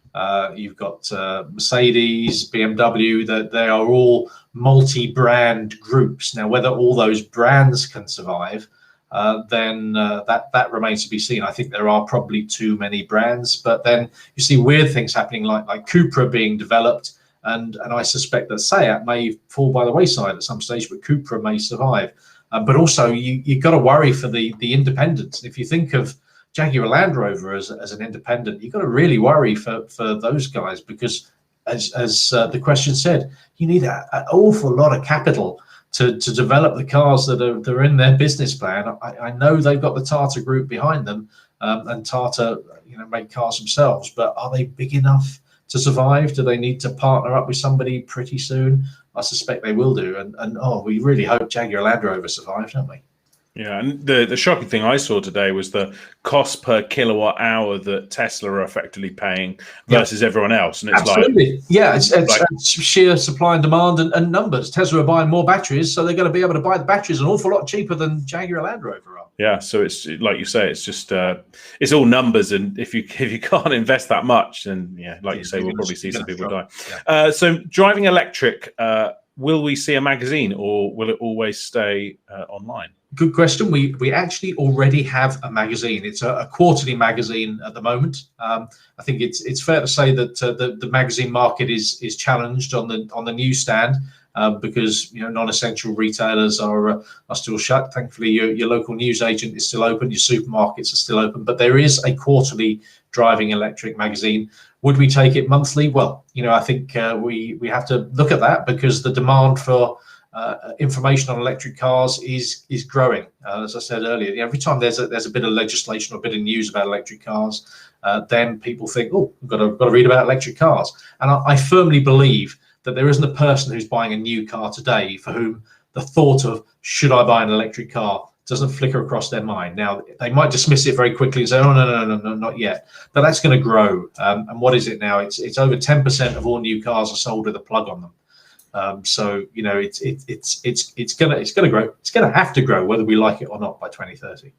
you've got Mercedes, BMW. That they are all multi-brand groups. Now, whether all those brands can survive, then that remains to be seen. I think there are probably too many brands, but then you see weird things happening like Cupra being developed, and I suspect that Seat may fall by the wayside at some stage, but Cupra may survive. But also you've got to worry for the independents. If you think of Jaguar Land Rover as an independent, you've got to really worry for those guys, because as the question said, you need an awful lot of capital to develop the cars that are in their business plan. I know they've got the Tata Group behind them, and Tata, make cars themselves, but are they big enough to survive? Do they need to partner up with somebody pretty soon? I suspect they will do, and we really hope Jaguar Land Rover survive, don't we? Yeah, and the shocking thing I saw today was the cost per kilowatt hour that Tesla are effectively paying versus everyone else, and it's absolutely it's sheer supply and demand and numbers. Tesla are buying more batteries, so they're going to be able to buy the batteries an awful lot cheaper than Jaguar Land Rover are. Yeah, so it's like you say, it's just it's all numbers, and if you can't invest that much, then you say, we'll probably see some people die. Yeah. So driving electric, will we see a magazine, or will it always stay online? Good question. We actually already have a magazine. It's a quarterly magazine at the moment. I think it's fair to say that the magazine market is challenged on the newsstand because non-essential retailers are still shut. Thankfully, your local news agent is still open. Your supermarkets are still open. But there is a quarterly driving electric magazine. Would we take it monthly? Well, I think we have to look at that, because the demand for information on electric cars is growing. As I said earlier, every time there's a bit of legislation or a bit of news about electric cars, then people think, oh, we've got to read about electric cars. And I firmly believe that there isn't a person who's buying a new car today for whom the thought of, should I buy an electric car, doesn't flicker across their mind. Now, they might dismiss it very quickly and say, oh, no, not yet. But that's going to grow. And what is it now? It's over 10% of all new cars are sold with a plug on them. So it's gonna grow. It's gonna have to grow, whether we like it or not, by 2030.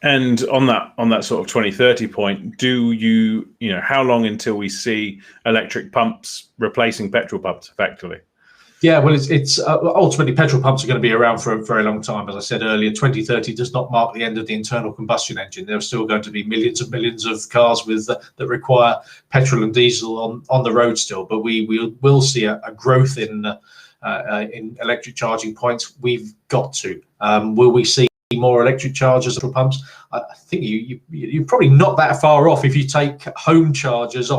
And on that sort of 2030 point, how long until we see electric pumps replacing petrol pumps effectively? Yeah, well, it's ultimately petrol pumps are going to be around for a very long time. As I said earlier, 2030 does not mark the end of the internal combustion engine. There are still going to be millions and millions of cars that require petrol and diesel on the road still. But we will see a growth in electric charging points. We've got to. Will we see more electric chargers or pumps? I think you're probably not that far off if you take home chargers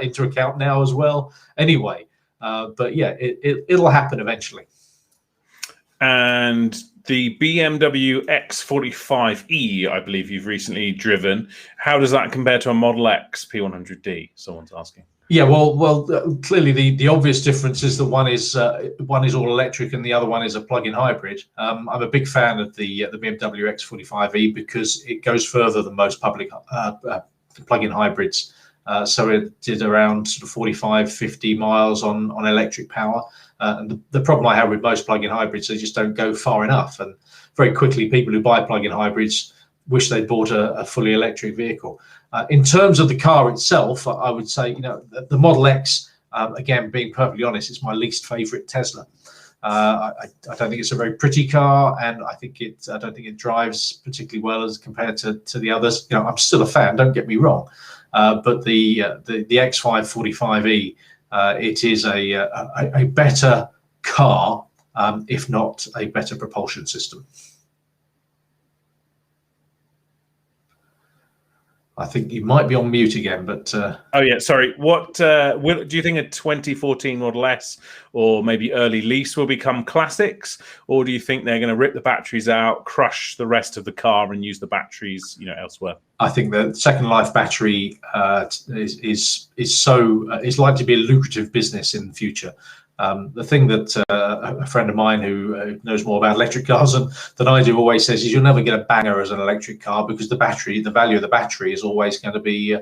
into account now as well. Anyway. But yeah, it'll happen eventually. And the BMW X45e, I believe you've recently driven. How does that compare to a Model X P100D? Someone's asking. Yeah, well, clearly the obvious difference is that one is all electric and the other one is a plug-in hybrid. I'm a big fan of the BMW X45e because it goes further than most public plug-in hybrids. So it did around sort of 45, 50 miles on electric power. And the problem I have with most plug-in hybrids, they just don't go far enough. And very quickly, people who buy plug-in hybrids wish they'd bought a fully electric vehicle. In terms of the car itself, I would say, the Model X, again, being perfectly honest, is my least favorite Tesla. I don't think it's a very pretty car, and I don't think it drives particularly well as compared to the others. I'm still a fan, don't get me wrong. But the X545e, it is a better car, if not a better propulsion system. I think you might be on mute again, but oh yeah, sorry. What do you think a 2014 Model S or maybe early lease will become classics, or do you think they're going to rip the batteries out, crush the rest of the car, and use the batteries elsewhere? I think the second life battery is likely to be a lucrative business in the future. The thing that a friend of mine who knows more about electric cars than I do always says is you'll never get a banger as an electric car because the value of the battery is always going to be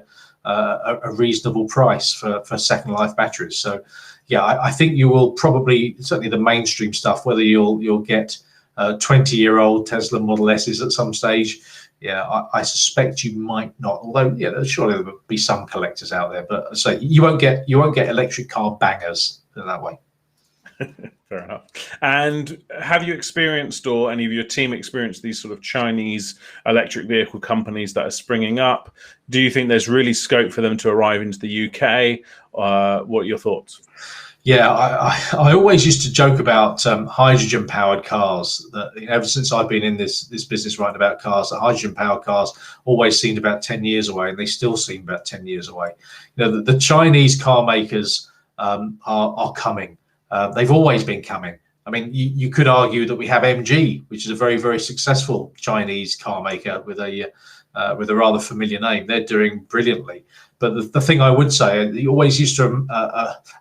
a reasonable price for second life batteries. So yeah, I think you will probably, certainly the mainstream stuff, whether you'll get 20-year-old Tesla Model S's at some stage. Yeah, I suspect you might not. Although, yeah, surely there will be some collectors out there. But so you won't get electric car bangers in that way. Fair enough. And have you experienced, or any of your team experienced, these sort of Chinese electric vehicle companies that are springing up? Do you think there's really scope for them to arrive into the UK? What are your thoughts? Yeah, I always used to joke about hydrogen-powered cars. That ever since I've been in this business writing about cars, that hydrogen-powered cars always seemed about 10 years away, and they still seem about 10 years away. The Chinese car makers are coming. They've always been coming. I mean, you could argue that we have MG, which is a very, very successful Chinese car maker with a rather familiar name. They're doing brilliantly. But the thing I would say, it always used to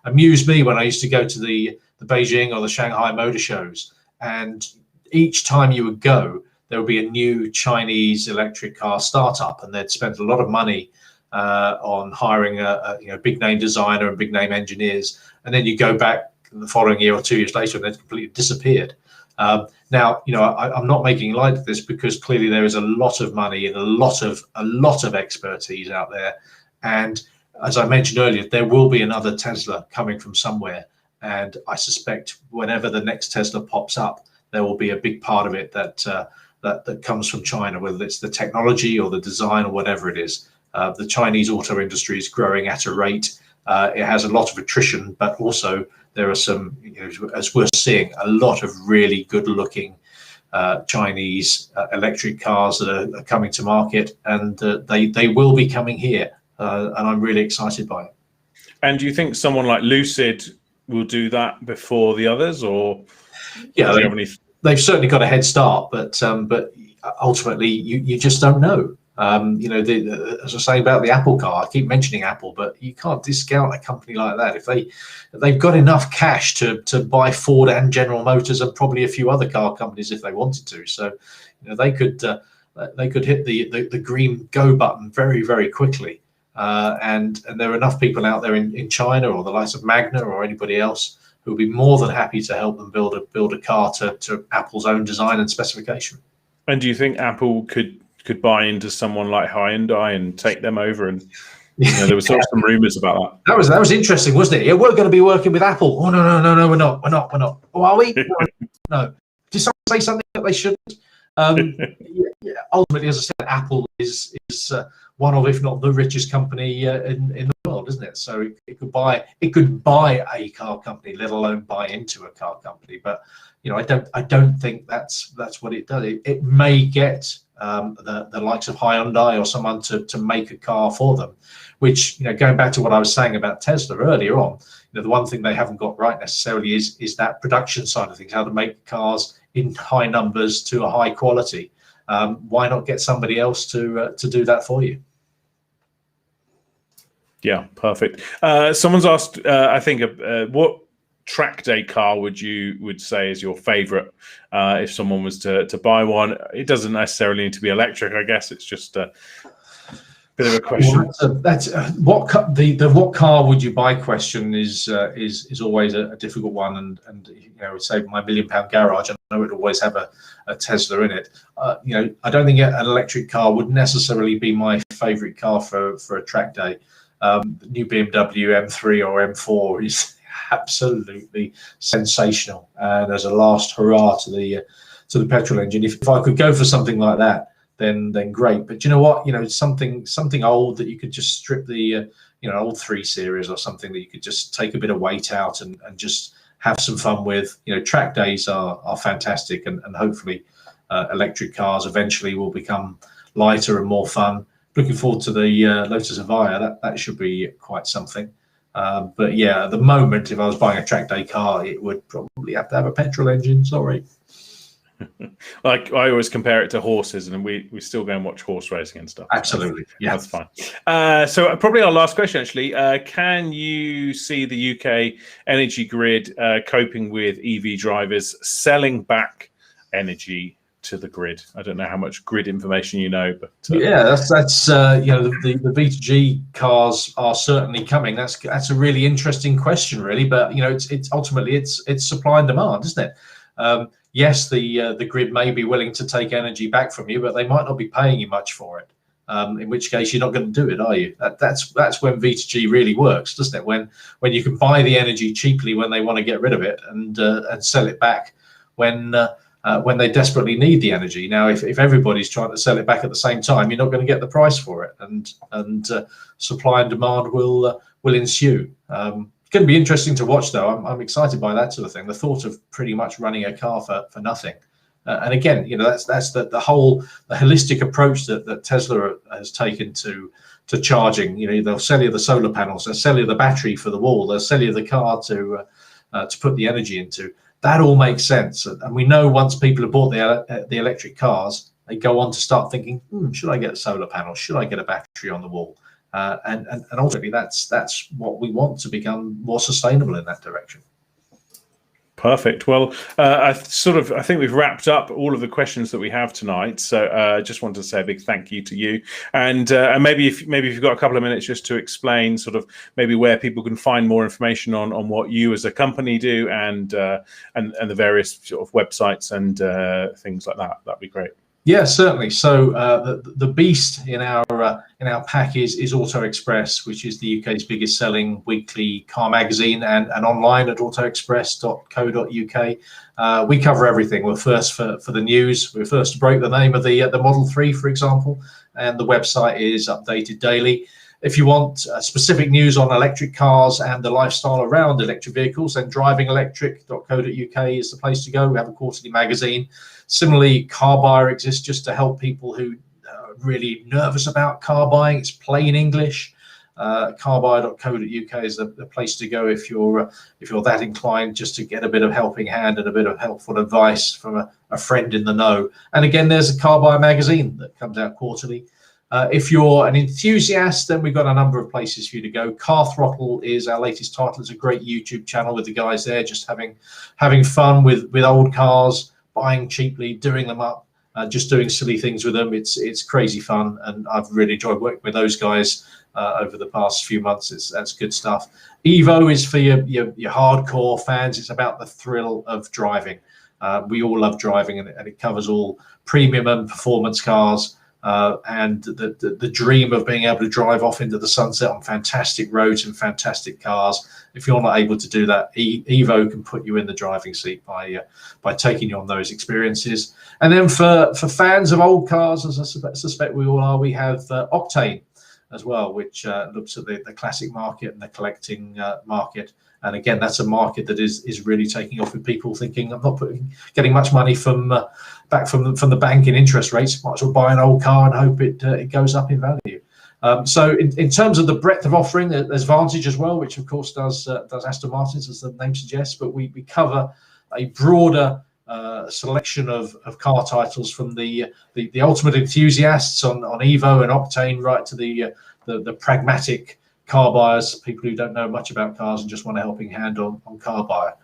amuse me when I used to go to the Beijing or the Shanghai motor shows, and each time you would go, there would be a new Chinese electric car startup, and they'd spent a lot of money on hiring a big name designer and big name engineers, and then you go back the following year or 2 years later, and they've completely disappeared. Now, I'm not making light of this, because clearly there is a lot of money and a lot of expertise out there. And as I mentioned earlier, there will be another Tesla coming from somewhere. And I suspect whenever the next Tesla pops up, there will be a big part of it that comes from China, whether it's the technology or the design or whatever it is. The Chinese auto industry is growing at a rate. It has a lot of attrition, but also there are some, as we're seeing, a lot of really good-looking Chinese electric cars that are coming to market, and they will be coming here, and I'm really excited by it. And do you think someone like Lucid will do that before the others, or yeah, they've certainly got a head start, but ultimately you just don't know. As I say about the Apple car, I keep mentioning Apple, but you can't discount a company like that. If they've got enough cash to buy Ford and General Motors and probably a few other car companies if they wanted to. So, they could hit the green go button very, very quickly. And there are enough people out there in China or the likes of Magna or anybody else who will be more than happy to help them build a car to Apple's own design and specification. And do you think Apple could buy into someone like Hyundai and take them over? And there was sort of some rumors about that. That was interesting, wasn't it? Yeah, we're going to be working with Apple. Oh no, we're not. Oh, are we? No. Did someone say something that they shouldn't? Ultimately, as I said, Apple is one of, if not the richest company in the world, isn't it? So it could buy a car company, let alone buy into a car company. But I don't think that's what it does. It may get the likes of Hyundai or someone to make a car for them, which, going back to what I was saying about Tesla earlier on, the one thing they haven't got right necessarily is that production side of things, how to make cars in high numbers to a high quality. Why not get somebody else to do that for you? Yeah, perfect. Someone's asked, I think, what track day car would say is your favorite if someone was to buy one? It doesn't necessarily need to be electric, I guess. It's just a bit of a question. Well, what car would you buy question is always a difficult one, and say my £1 million garage, I know it always have a Tesla in it. I don't think an electric car would necessarily be my favorite car for a track day. The new BMW M3 or M4 is absolutely sensational, and as a last hurrah to the petrol engine. If I could go for something like that, then great. But you know what? Something old that you could just strip the old 3 Series or something that you could just take a bit of weight out and just have some fun with. Track days are fantastic, and hopefully electric cars eventually will become lighter and more fun. Looking forward to the Lotus Evija. That should be quite something. But yeah, at the moment, if I was buying a track day car, it would probably have to have a petrol engine. Sorry. Like, I always compare it to horses, and we still go and watch horse racing and stuff. Absolutely. Yeah, that's fine. So probably our last question, actually. Can you see the UK energy grid coping with EV drivers selling back energy to the grid? I don't know how much grid information you know, but yeah, that's the V2G cars are certainly coming. That's a really interesting question, really. But it's ultimately it's supply and demand, isn't it? Yes, the grid may be willing to take energy back from you, but they might not be paying you much for it. In which case, you're not going to do it, are you? That's when V2G really works, doesn't it? When you can buy the energy cheaply when they want to get rid of it, and sell it back when they desperately need the energy. Now, if everybody's trying to sell it back at the same time, you're not going to get the price for it, and supply and demand will ensue. It's going to be interesting to watch, though. I'm excited by that sort of thing. The thought of pretty much running a car for nothing. And again, that's the holistic approach that Tesla has taken to charging. You know, they'll sell you the solar panels, they'll sell you the battery for the wall, they'll sell you the car to put the energy into. That all makes sense, and we know once people have bought the electric cars, they go on to start thinking, should I get a solar panel? Should I get a battery on the wall? And ultimately, that's what we want to become more sustainable in that direction. Perfect. Well, I think we've wrapped up all of the questions that we have tonight. So I just wanted to say a big thank you to you, and maybe if you've got a couple of minutes just to explain sort of maybe where people can find more information on what you as a company do, and the various sort of websites and things like that. That'd be great. Yeah, certainly. So the beast in our pack is AutoExpress, which is the UK's biggest selling weekly car magazine, and online at autoexpress.co.uk. We cover everything. We're first for the news. We're first to break the name of the Model 3, for example, and the website is updated daily. If you want specific news on electric cars and the lifestyle around electric vehicles, then DrivingElectric.co.uk is the place to go. We have a quarterly magazine. Similarly, CarBuyer exists just to help people who are really nervous about car buying. It's plain English. CarBuyer.co.uk is the place to go if you're that inclined, just to get a bit of helping hand and a bit of helpful advice from a friend in the know. And again, there's a CarBuyer magazine that comes out quarterly. If you're an enthusiast, then we've got a number of places for you to go. Car Throttle is our latest title. It's a great YouTube channel with the guys there just having fun with old cars, buying cheaply, doing them up, just doing silly things with them. It's crazy fun, and I've really enjoyed working with those guys over the past few months. That's good stuff. Evo is for your hardcore fans. It's about the thrill of driving. We all love driving, and it covers all premium and performance cars. And the dream of being able to drive off into the sunset on fantastic roads and fantastic cars. If you're not able to do that, Evo can put you in the driving seat by taking you on those experiences. And then for fans of old cars, as I suspect we all are, we have Octane as well, which looks at the classic market and the collecting market. And again, that's a market that is really taking off, with people thinking, I'm not getting much money back from the bank in interest rates. Might as well buy an old car and hope it goes up in value. So in terms of the breadth of offering, there's Vantage as well, which of course does Aston Martins, as the name suggests. But we cover a broader selection of car titles, from the ultimate enthusiasts on Evo and Octane, right to the pragmatic car buyers, people who don't know much about cars and just want a helping hand on Car Buyer.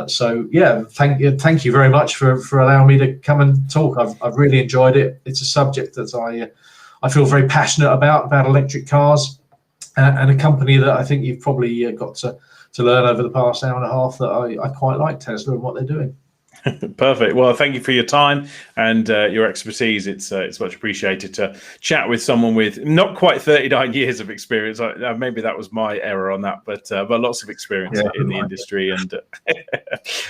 So yeah, thank you very much for allowing me to come and talk. I've really enjoyed it. It's a subject that I feel very passionate about electric cars, and a company that I think you've probably got to learn over the past hour and a half that I quite like, Tesla and what they're doing. Perfect. Well, thank you for your time and your expertise. It's much appreciated to chat with someone with not quite 39 years of experience. Maybe that was my error on that, but lots of experience in the industry.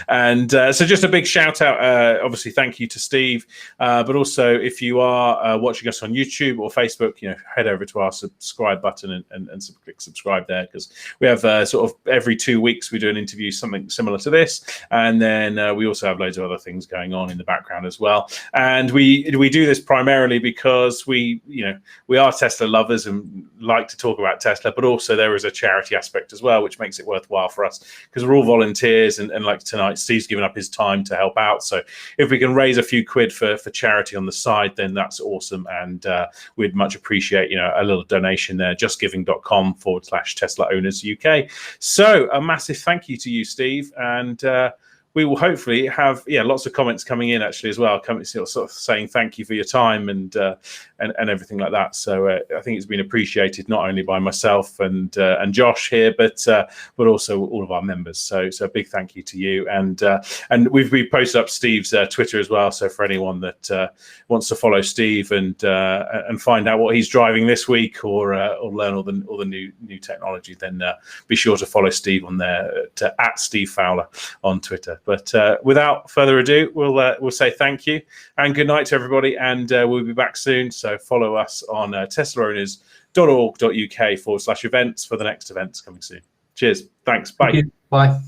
And so just a big shout out. Obviously, thank you to Steve. But also, if you are watching us on YouTube or Facebook, head over to our subscribe button and click subscribe there, because we have sort of every 2 weeks we do an interview, something similar to this, and then we also have loads of other things going on in the background as well. And we do this primarily because we are Tesla lovers and like to talk about Tesla, but also there is a charity aspect as well, which makes it worthwhile for us, because we're all volunteers, and like tonight, Steve's given up his time to help out. So if we can raise a few quid for charity on the side, then that's awesome, and we'd much appreciate a little donation there. justgiving.com/Tesla Owners UK. So a massive thank you to you, Steve, and we will hopefully have lots of comments coming in actually as well, sort of saying thank you for your time and everything like that. So I think it's been appreciated not only by myself and Josh here, but also all of our members. So a big thank you to you. And we've posted up Steve's Twitter as well. So for anyone that wants to follow Steve and find out what he's driving this week, or learn all the new technology, then be sure to follow Steve on there at Steve Fowler on Twitter. But without further ado, we'll say thank you and good night to everybody, and we'll be back soon. So follow us on teslaowners.org.uk/events for the next events coming soon. Cheers. Thanks. Bye. Thank you. Bye.